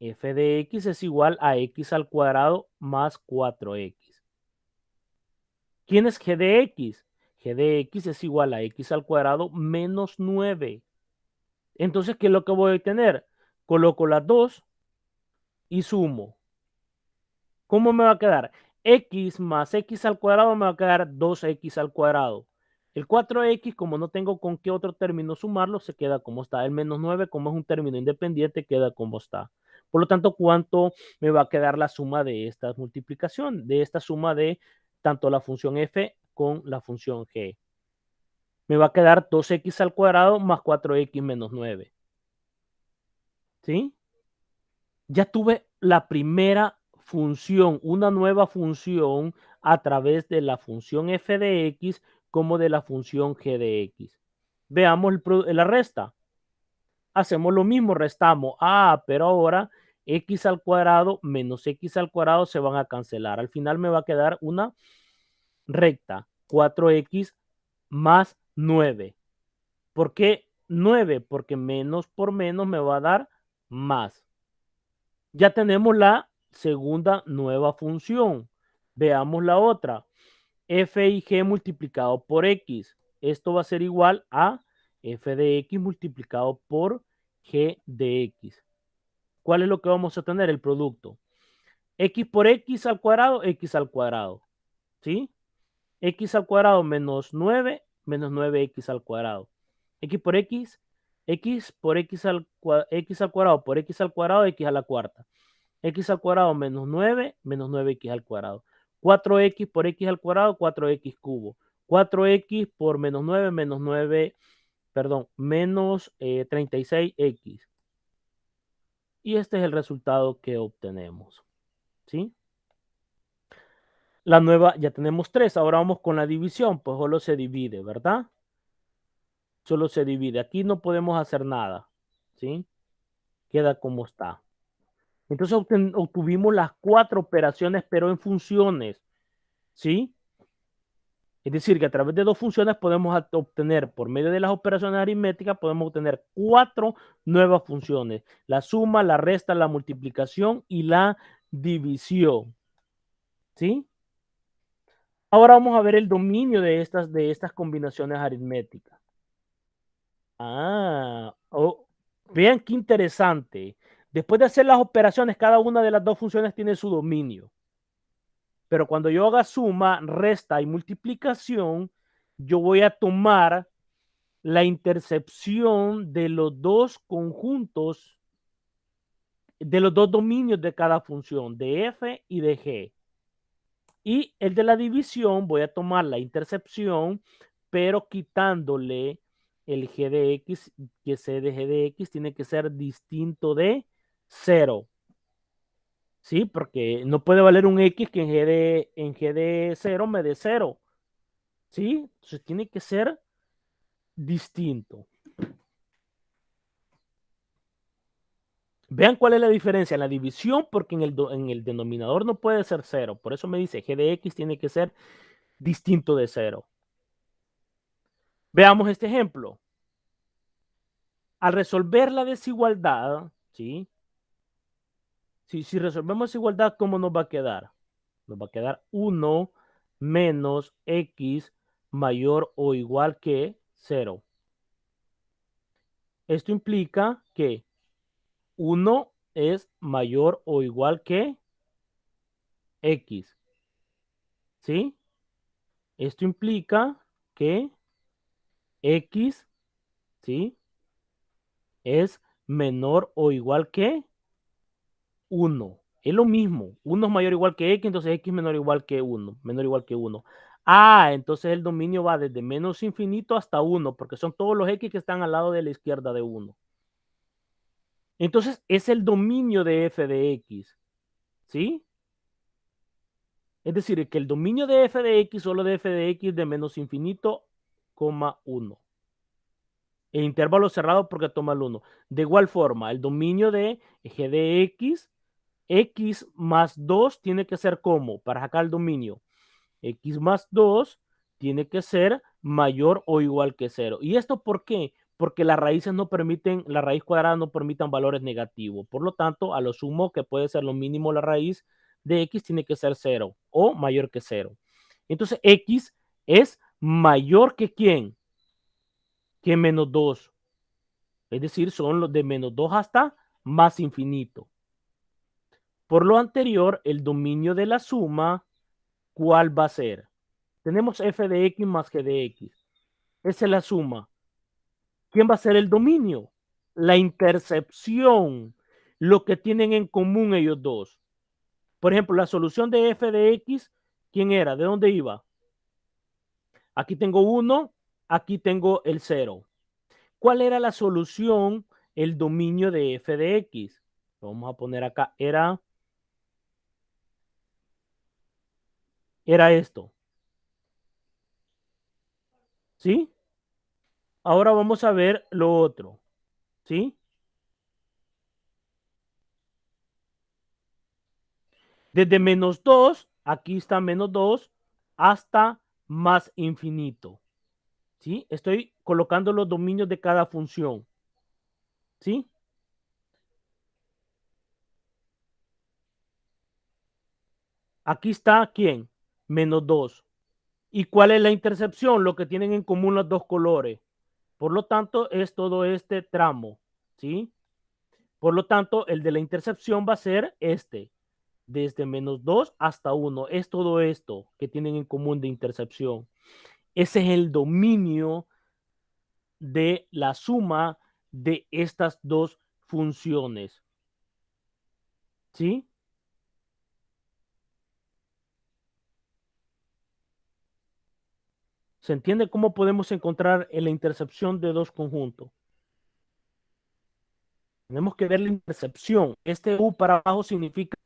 F de x es igual a x al cuadrado más 4x. ¿Quién es g de x? G de x es igual a x al cuadrado menos 9. Entonces, ¿qué es lo que voy a tener? Coloco las dos y sumo. ¿Cómo me va a quedar? X más x al cuadrado me va a quedar 2x al cuadrado. El 4x, como no tengo con qué otro término sumarlo, se queda como está. El menos 9, como es un término independiente, queda como está. Por lo tanto, ¿cuánto me va a quedar la suma de esta multiplicación? De esta suma de tanto la función f con la función g. Me va a quedar 2x al cuadrado más 4x menos 9. ¿Sí? Ya tuve la primera función, una nueva función a través de la función f de x como de la función g de x. Veamos la resta. Hacemos lo mismo, restamos. Pero ahora x al cuadrado menos x al cuadrado se van a cancelar. Al final me va a quedar una recta, 4x más 9. ¿Por qué 9? Porque menos por menos me va a dar más. Ya tenemos la segunda nueva función. Veamos la otra. F y G multiplicado por X. Esto va a ser igual a F de X multiplicado por G de X. ¿Cuál es lo que vamos a tener? El producto. X por X al cuadrado, X al cuadrado. ¿Sí? X al cuadrado menos 9 X al cuadrado. X por X, X por X al cuadrado por X al cuadrado, X a la cuarta. X al cuadrado menos 9 X al cuadrado. 4X por X al cuadrado, 4X cubo. 4X por menos 9 perdón, menos 36X. Y este es el resultado que obtenemos. ¿Sí? La nueva, ya tenemos 3. Ahora vamos con la división. Pues solo se divide, ¿verdad? Solo se divide. Aquí no podemos hacer nada. ¿Sí? Queda como está. Entonces obtuvimos las 4 operaciones, pero en funciones. ¿Sí? Es decir, que a través de 2 funciones podemos obtener, por medio de las operaciones aritméticas, podemos obtener 4 nuevas funciones. La suma, la resta, la multiplicación y la división. ¿Sí? Ahora vamos a ver el dominio de estas combinaciones aritméticas. Vean qué interesante. Después de hacer las operaciones, cada una de las 2 funciones tiene su dominio. Pero cuando yo haga suma, resta y multiplicación, yo voy a tomar la intercepción de los 2 conjuntos, de los 2 dominios de cada función, de f y de g. Y el de la división voy a tomar la intercepción, pero quitándole el g de x, que c de g de x tiene que ser distinto de 0. ¿Sí? Porque no puede valer un x que en g de 0 me dé 0. ¿Sí? Entonces tiene que ser distinto. Vean cuál es la diferencia en la división, porque en el denominador no puede ser 0. Por eso me dice g de x tiene que ser distinto de 0. Veamos este ejemplo. Al resolver la desigualdad, ¿sí? Si resolvemos desigualdad, ¿cómo nos va a quedar? Nos va a quedar 1 menos x mayor o igual que 0. Esto implica que 1 es mayor o igual que x. ¿Sí? Esto implica que x, ¿sí? Es menor o igual que 1. Es lo mismo. 1 es mayor o igual que x, entonces x menor o igual que 1. Menor o igual que 1. Entonces el dominio va desde menos infinito hasta 1, porque son todos los x que están al lado de la izquierda de 1. Entonces es el dominio de f de x. ¿Sí? Es decir, que el dominio de f de x solo de f de x de menos infinito, 1. El intervalo cerrado porque toma el 1. De igual forma, el dominio de g de x más 2 tiene que ser como, para sacar el dominio, x más 2 tiene que ser mayor o igual que 0. ¿Y esto por qué? Porque las raíces no permiten, la raíz cuadrada no permitan valores negativos. Por lo tanto, a lo sumo que puede ser lo mínimo la raíz de x tiene que ser 0 o mayor que 0. Entonces, x es mayor que ¿quién? Que menos 2. Es decir, son los de menos 2 hasta más infinito. Por lo anterior, el dominio de la suma, ¿cuál va a ser? Tenemos f de x más g de x. Esa es la suma. ¿Quién va a ser el dominio? La intercepción. Lo que tienen en común ellos dos. Por ejemplo, la solución de f de x, ¿quién era? ¿De dónde iba? Aquí tengo 1, aquí tengo el 0. ¿Cuál era la solución? El dominio de f de x. Lo vamos a poner acá. Era esto. ¿Sí? Ahora vamos a ver lo otro. ¿Sí? Desde menos 2, aquí está menos 2, hasta más infinito. ¿Sí? Estoy colocando los dominios de cada función. ¿Sí? Aquí está, ¿quién? Menos 2. ¿Y cuál es la intercepción? Lo que tienen en común los dos colores. Por lo tanto, es todo este tramo, ¿sí? Por lo tanto, el de la intercepción va a ser este, desde menos 2 hasta 1. Es todo esto que tienen en común de intercepción. Ese es el dominio de la suma de estas dos funciones. ¿Sí? ¿Se entiende cómo podemos encontrar la intercepción de dos conjuntos? Tenemos que ver la intercepción. Este U para abajo significa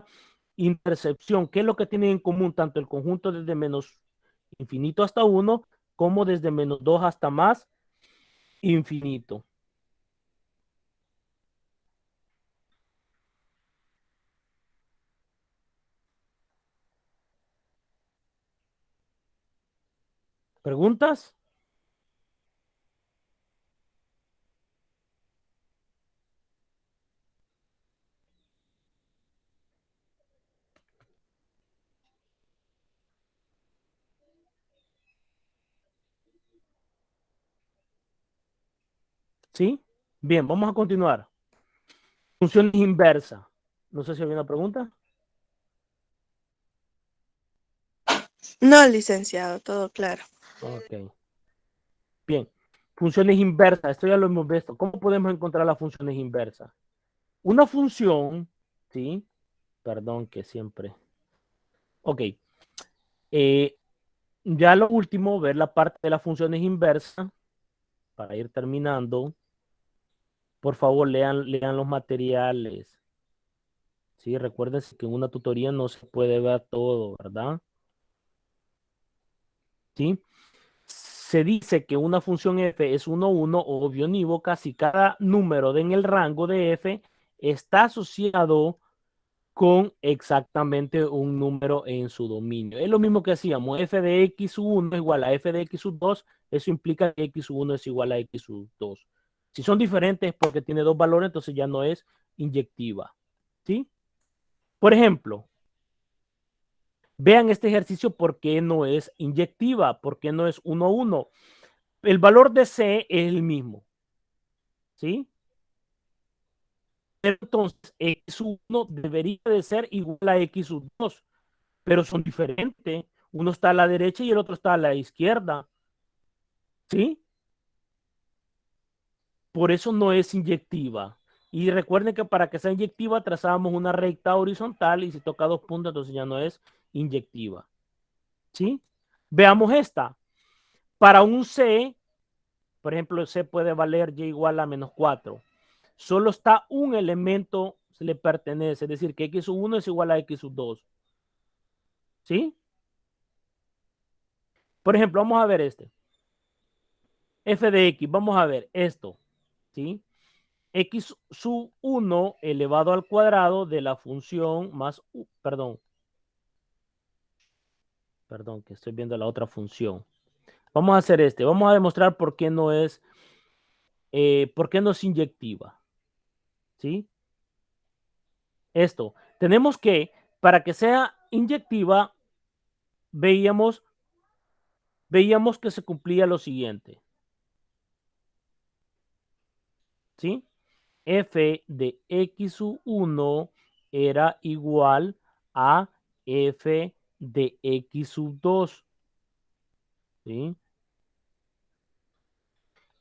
intercepción. ¿Qué es lo que tienen en común tanto el conjunto desde menos infinito hasta 1 como desde menos 2 hasta más infinito? ¿Preguntas? ¿Sí? Bien, vamos a continuar. Funciones inversas. No sé si había una pregunta. No, licenciado, todo claro. Ok. Bien. Funciones inversas. Esto ya lo hemos visto. ¿Cómo podemos encontrar las funciones inversas? Una función, ¿sí? Perdón que siempre. Ok. Eh, ya lo último, ver la parte de las funciones inversas. Para ir terminando. Por favor, lean los materiales. Sí, recuerden que en una tutoría no se puede ver todo, ¿verdad? ¿Sí? Se dice que una función f es 1, 1 o bionívoca si cada número en el rango de f está asociado con exactamente un número en su dominio. Es lo mismo que hacíamos, f de x1 es igual a f de x2, eso implica que x1 es igual a x2. Si son diferentes porque tiene dos valores, entonces ya no es inyectiva. ¿Sí? Por ejemplo, vean este ejercicio por qué no es inyectiva, por qué no es 1, 1. El valor de C es el mismo, ¿sí? Pero entonces X1 debería de ser igual a X2, pero son diferentes. Uno está a la derecha y el otro está a la izquierda, ¿sí? Por eso no es inyectiva. Y recuerden que para que sea inyectiva trazamos una recta horizontal y si toca dos puntos, entonces ya no es inyectiva, ¿sí? Veamos esta. Para un C, por ejemplo, C puede valer Y igual a menos 4. Solo está un elemento, se le pertenece, es decir, que X1 es igual a X2. ¿Sí? Por ejemplo, vamos a ver este. F de X, vamos a ver esto. ¿Sí? X sub 1 elevado al cuadrado de la función más, perdón, que estoy viendo la otra función. Vamos a hacer este. Vamos a demostrar por qué no es inyectiva. ¿Sí? Esto. Tenemos que, para que sea inyectiva, veíamos que se cumplía lo siguiente. ¿Sí? F de x1 era igual a f de x2. ¿Sí?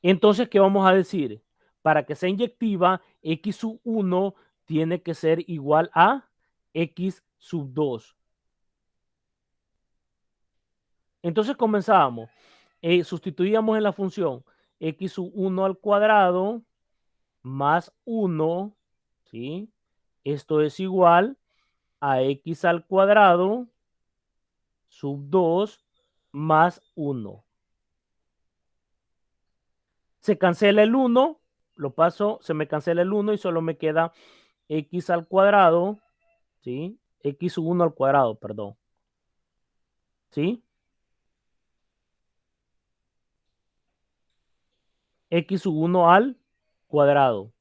Entonces, ¿qué vamos a decir? Para que sea inyectiva, x1 tiene que ser igual a x2. Entonces comenzábamos. Sustituíamos en la función x1 al cuadrado más 1, ¿sí? Esto es igual a x al cuadrado sub 2 más 1. Se cancela el 1, lo paso, se me cancela el 1 y solo me queda x al cuadrado, ¿sí? x1 al cuadrado, perdón. ¿Sí? x1 al cuadrado.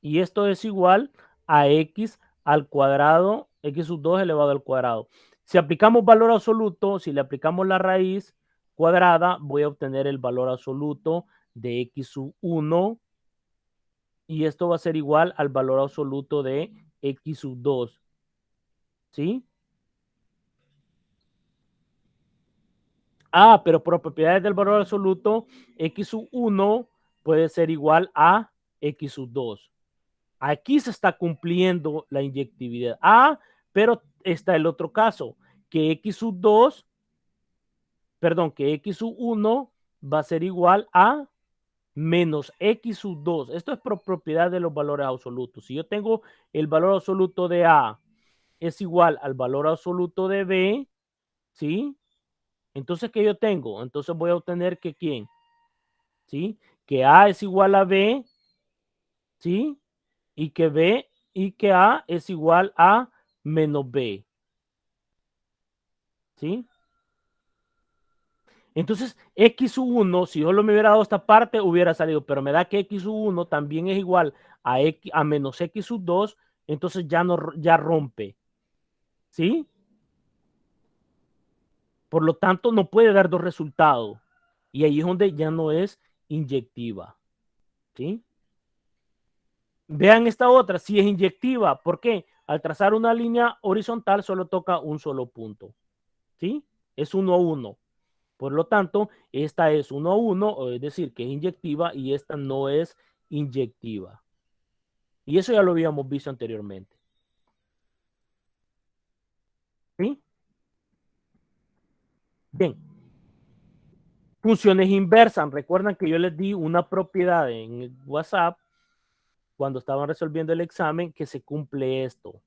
Y esto es igual a x al cuadrado, x2 elevado al cuadrado. Si aplicamos valor absoluto, si le aplicamos la raíz cuadrada, voy a obtener el valor absoluto de x sub 1 y esto va a ser igual al valor absoluto de x sub 2. ¿Sí? Ah, pero por propiedades del valor absoluto, x sub 1 puede ser igual a x sub 2. Aquí se está cumpliendo la inyectividad. Ah, pero está el otro caso, que x sub 2, perdón, que x sub 1 va a ser igual a menos x sub 2. Esto es por propiedad de los valores absolutos. Si yo tengo el valor absoluto de A es igual al valor absoluto de B, ¿sí? Entonces, ¿qué yo tengo? Entonces voy a obtener que ¿quién? ¿Sí? Que A es igual a B, ¿sí? Y que B y que A es igual a menos B, ¿sí? Entonces, x1, si yo lo me hubiera dado esta parte, hubiera salido, pero me da que x1 también es igual a menos x2, entonces ya, no, ya rompe, ¿sí? Por lo tanto, no puede dar dos resultados. Y ahí es donde ya no es inyectiva, ¿sí? Vean esta otra, si es inyectiva, ¿por qué? Al trazar una línea horizontal solo toca un solo punto, ¿sí? Es 1 a 1. Por lo tanto, esta es 1 a 1, es decir, que es inyectiva y esta no es inyectiva. Y eso ya lo habíamos visto anteriormente. ¿Sí? Bien. Funciones inversas. Recuerdan que yo les di una propiedad en el WhatsApp cuando estaban resolviendo el examen que se cumple esto.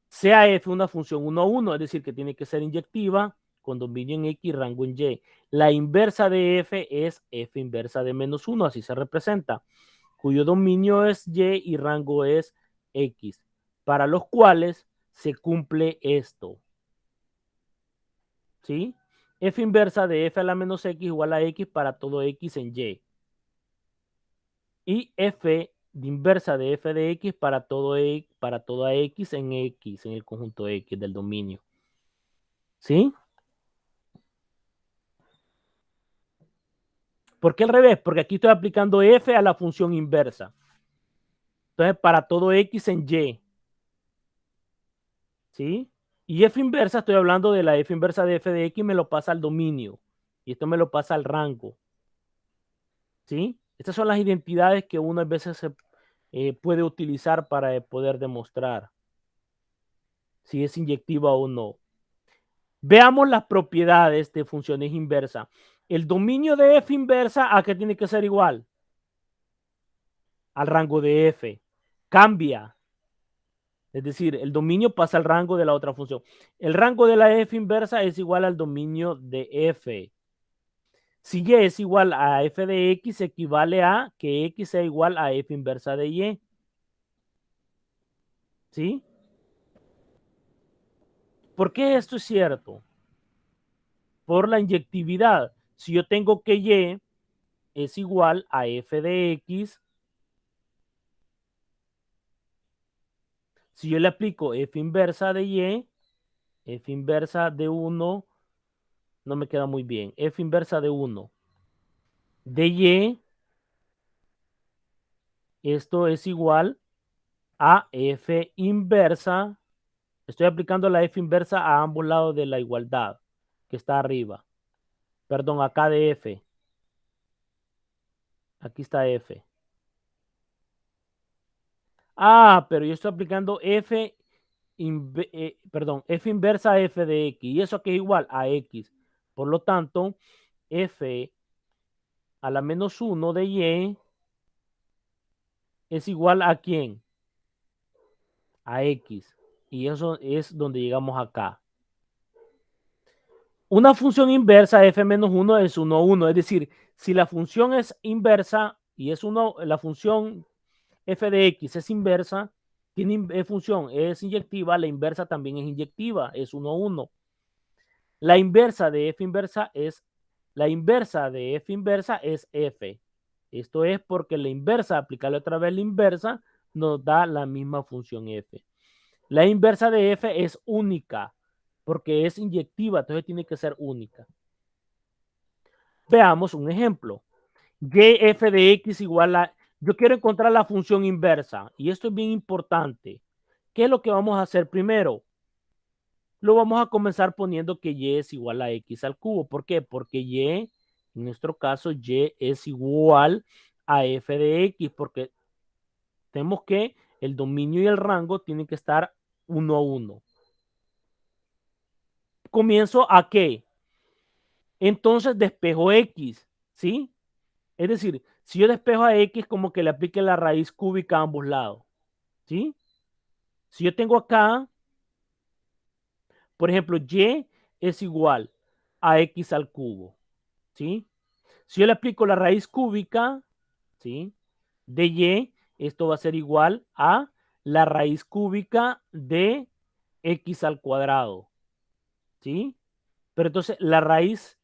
Sea f una función 1 a 1, es decir, que tiene que ser inyectiva con dominio en X, rango en Y. La inversa de f es f inversa de menos 1, así se representa, cuyo dominio es Y y rango es X, para los cuales se cumple esto. ¿Sí? F inversa de f a la menos X igual a X para todo X en Y. Y f de inversa de f de X para toda X en el conjunto X del dominio. ¿Sí? ¿Por qué al revés? Porque aquí estoy aplicando f a la función inversa. Entonces, para todo X en Y. ¿Sí? Y f inversa, estoy hablando de la f inversa de f de X, me lo pasa al dominio. Y esto me lo pasa al rango. ¿Sí? Estas son las identidades que uno a veces puede utilizar para poder demostrar si es inyectiva o no. Veamos las propiedades de funciones inversas. El dominio de f inversa, ¿a qué tiene que ser igual? Al rango de f. Cambia. Es decir, el dominio pasa al rango de la otra función. El rango de la f inversa es igual al dominio de f. Si y es igual a f de x, equivale a que x sea igual a f inversa de y. ¿Sí? ¿Por qué esto es cierto? Por la inyectividad. Si yo tengo que y es igual a f de x, si yo le aplico f inversa de y, f inversa de 1, no me queda muy bien, f inversa de 1 de y, esto es igual a f inversa, estoy aplicando la f inversa a ambos lados de la igualdad que está arriba. Perdón, acá de f. Aquí está f. Ah, pero yo estoy aplicando f, f inversa a f de x. Y eso aquí es igual a x. Por lo tanto, f a la menos 1 de y es igual a ¿quién? A x. Y eso es donde llegamos acá. Una función inversa f menos 1 es 1, 1. Es decir, si la función es inversa y es 1, la función f de x es inversa, tiene función es inyectiva, la inversa también es inyectiva, es 1, 1. La inversa de f inversa es f. Esto es porque la inversa, aplicarle otra vez la inversa, nos da la misma función f. La inversa de f es única, porque es inyectiva, entonces tiene que ser única. Veamos un ejemplo. Y f de x igual a... Yo quiero encontrar la función inversa, y esto es bien importante. ¿Qué es lo que vamos a hacer primero? Lo vamos a comenzar poniendo que y es igual a x al cubo. ¿Por qué? Porque y, en nuestro caso, y es igual a f de x, porque tenemos que el dominio y el rango tienen que estar 1 a 1. ¿Comienzo a qué? Entonces despejo x, ¿sí? Es decir, si yo despejo a x, como que le aplique la raíz cúbica a ambos lados, ¿sí? Si yo tengo acá, por ejemplo, y es igual a x al cubo, ¿sí? Si yo le aplico la raíz cúbica, ¿sí? De y, esto va a ser igual a la raíz cúbica de x al cuadrado, ¿sí? Pero entonces la raíz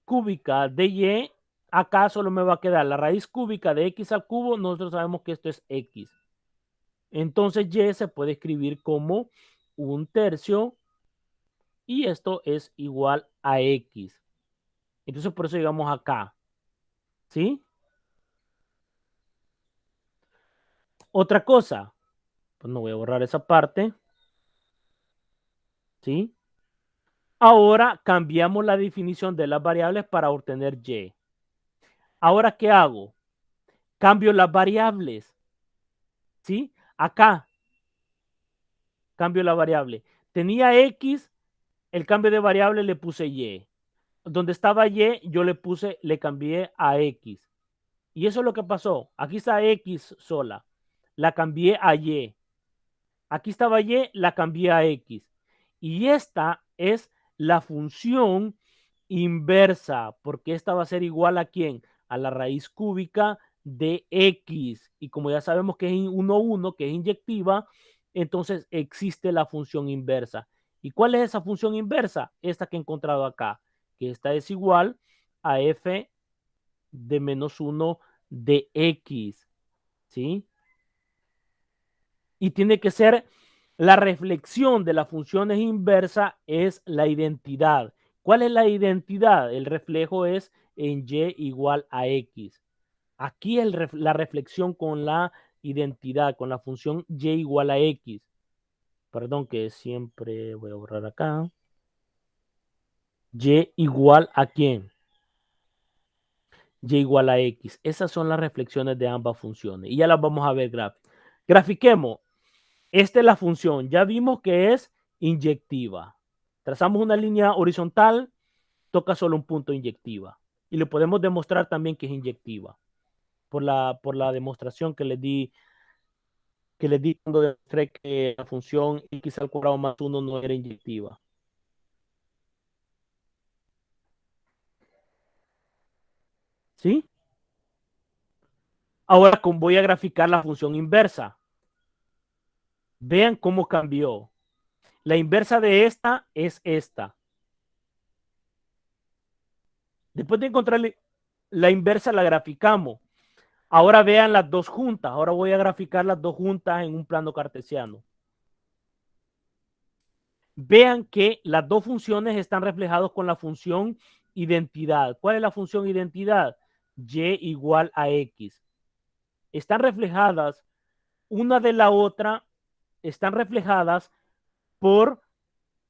cúbica de y, acá solo me va a quedar la raíz cúbica de x al cubo, nosotros sabemos que esto es x. Entonces y se puede escribir como 1/3 y esto es igual a x. Entonces por eso llegamos acá, ¿sí? Otra cosa, pues no voy a borrar esa parte, ¿sí? Ahora cambiamos la definición de las variables para obtener y. Ahora, ¿qué hago? Cambio las variables, ¿sí? Acá cambio la variable. Tenía x, el cambio de variable le puse y. Donde estaba y, yo le cambié a x. Y eso es lo que pasó. Aquí está x sola. La cambié a y. Aquí estaba y, la cambié a x. Y esta es la función inversa, porque esta va a ser igual a ¿quién? A la raíz cúbica de x. Y como ya sabemos que es 1, 1, que es inyectiva, entonces existe la función inversa. ¿Y cuál es esa función inversa? Esta que he encontrado acá, que esta es igual a f de menos 1 de x, ¿sí? Y tiene que ser la reflexión de las funciones inversas es la identidad. ¿Cuál es la identidad? El reflejo es en y igual a x. Aquí la reflexión con la identidad, con la función y igual a x. Perdón que siempre voy a borrar acá. Y igual a quién? Y igual a x. Esas son las reflexiones de ambas funciones. Y ya las vamos a ver grafiquemos. Esta es la función. Ya vimos que es inyectiva. Trazamos una línea horizontal, toca solo un punto inyectiva. Y le podemos demostrar también que es inyectiva. Por la demostración que les di cuando demostré que la función x al cuadrado más 1 no era inyectiva. ¿Sí? Ahora voy a graficar la función inversa. Vean cómo cambió. La inversa de esta es esta. Después de encontrar la inversa, la graficamos. Ahora vean las dos juntas. Ahora voy a graficar las dos juntas en un plano cartesiano. Vean que las dos funciones están reflejadas con la función identidad. ¿Cuál es la función identidad? Y igual a x. Están reflejadas una de la otra, están reflejadas por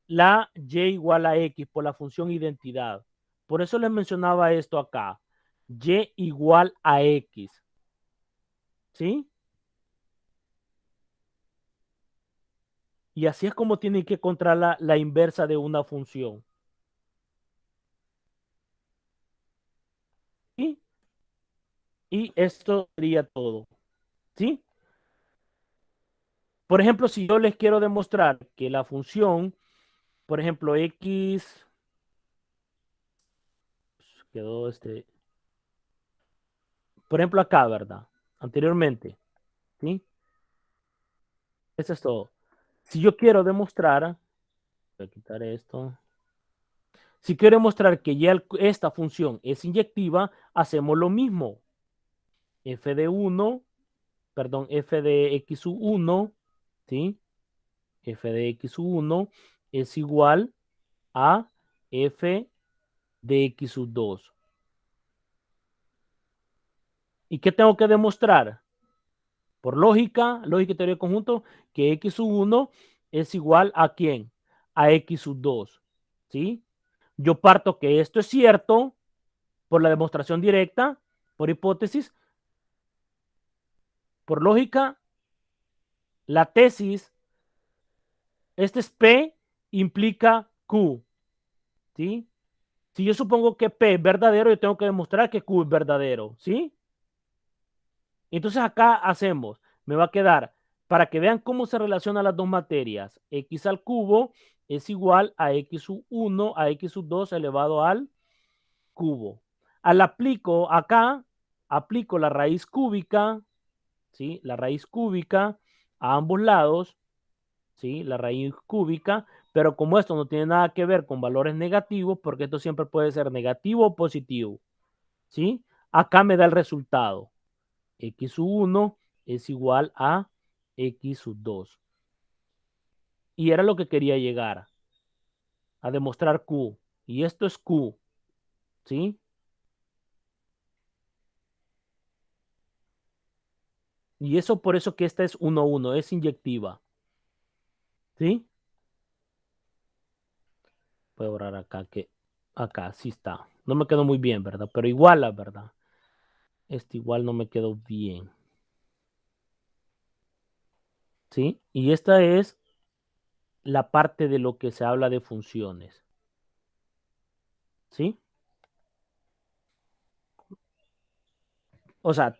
la y igual a x, por la función identidad. Por eso les mencionaba esto acá. Y igual a x. ¿Sí? Y así es como tienen que encontrar la inversa de una función. ¿Sí? Y esto sería todo. ¿Sí? Por ejemplo, si yo les quiero demostrar que la función, por ejemplo, x, quedó por ejemplo acá, ¿verdad? Anteriormente, ¿sí? Eso es todo. Si yo quiero demostrar, voy a quitar esto. Si quiero demostrar que ya esta función es inyectiva, hacemos lo mismo. F de 1, perdón, f de x1, ¿sí? f de x1 es igual a f de x2. ¿Y qué tengo que demostrar? Por lógica y teoría de conjunto, que x1 es igual a ¿quién? A x2. ¿Sí? Yo parto que esto es cierto por la demostración directa, por hipótesis, por lógica, la tesis, este es P, implica Q. ¿Sí? Si yo supongo que P es verdadero, yo tengo que demostrar que Q es verdadero. ¿Sí? Entonces acá hacemos, me va a quedar, para que vean cómo se relacionan las dos materias, x al cubo es igual a x1 a x2 elevado al cubo. Al aplico acá, aplico la raíz cúbica, ¿sí? La raíz cúbica a ambos lados, ¿sí? La raíz cúbica, pero como esto no tiene nada que ver con valores negativos, porque esto siempre puede ser negativo o positivo, ¿sí? Acá me da el resultado. x1 es igual a x2. Y era lo que quería llegar, a demostrar Q. Y esto es Q, ¿sí? Y eso por eso que esta es 1,1, es inyectiva. ¿Sí? Voy a borrar acá, que acá sí está. No me quedó muy bien, ¿verdad? Pero igual, la verdad. Este igual no me quedó bien. ¿Sí? Y esta es la parte de lo que se habla de funciones. ¿Sí? O sea,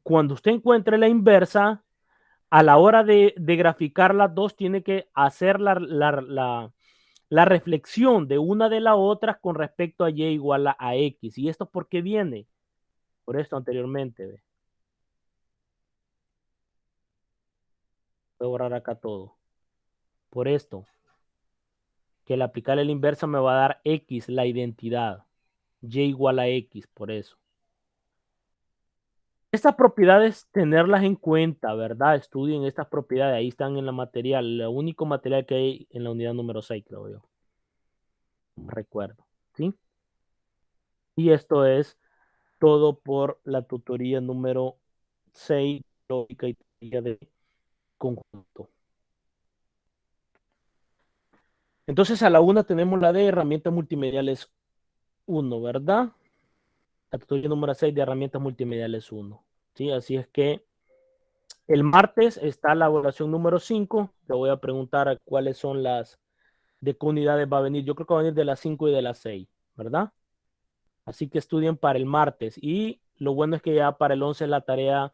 cuando usted encuentre la inversa, a la hora de graficar las dos, tiene que hacer la reflexión de una de la otra con respecto a y igual a x. ¿Y esto por qué viene? Por esto anteriormente. ¿Ve? Voy a borrar acá todo. Por esto, que al aplicarle la inversa me va a dar x, la identidad. Y igual a x, por eso. Estas propiedades, tenerlas en cuenta, ¿verdad? Estudien estas propiedades. Ahí están en la material. El único material que hay en la unidad número 6, creo yo. Recuerdo. ¿Sí? Y esto es todo por la tutoría número 6, lógica y teoría de conjunto. Entonces a la una tenemos la de herramientas multimediales 1, ¿verdad? La tutoría número 6 de herramientas multimediales 1. ¿Sí? Así es que el martes está la evaluación número 5. Te voy a preguntar cuáles son las, de qué unidades va a venir. Yo creo que va a venir de las 5 y de las 6, ¿verdad? Así que estudien para el martes. Y lo bueno es que ya para el 11 la tarea,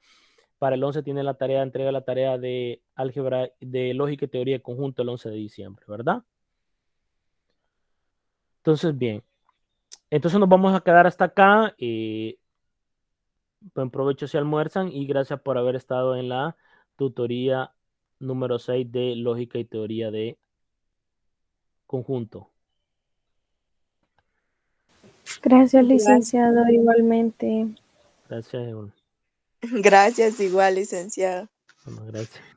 para el 11 tiene la tarea, entrega la tarea de álgebra, de lógica y teoría de conjunto el 11 de diciembre, ¿verdad? Entonces, bien. Entonces nos vamos a quedar hasta acá. Buen provecho si almuerzan y gracias por haber estado en la tutoría número 6 de lógica y teoría de conjunto. Gracias, Gracias. licenciado, igualmente. Gracias, Gracias igual, licenciado. bueno, gracias.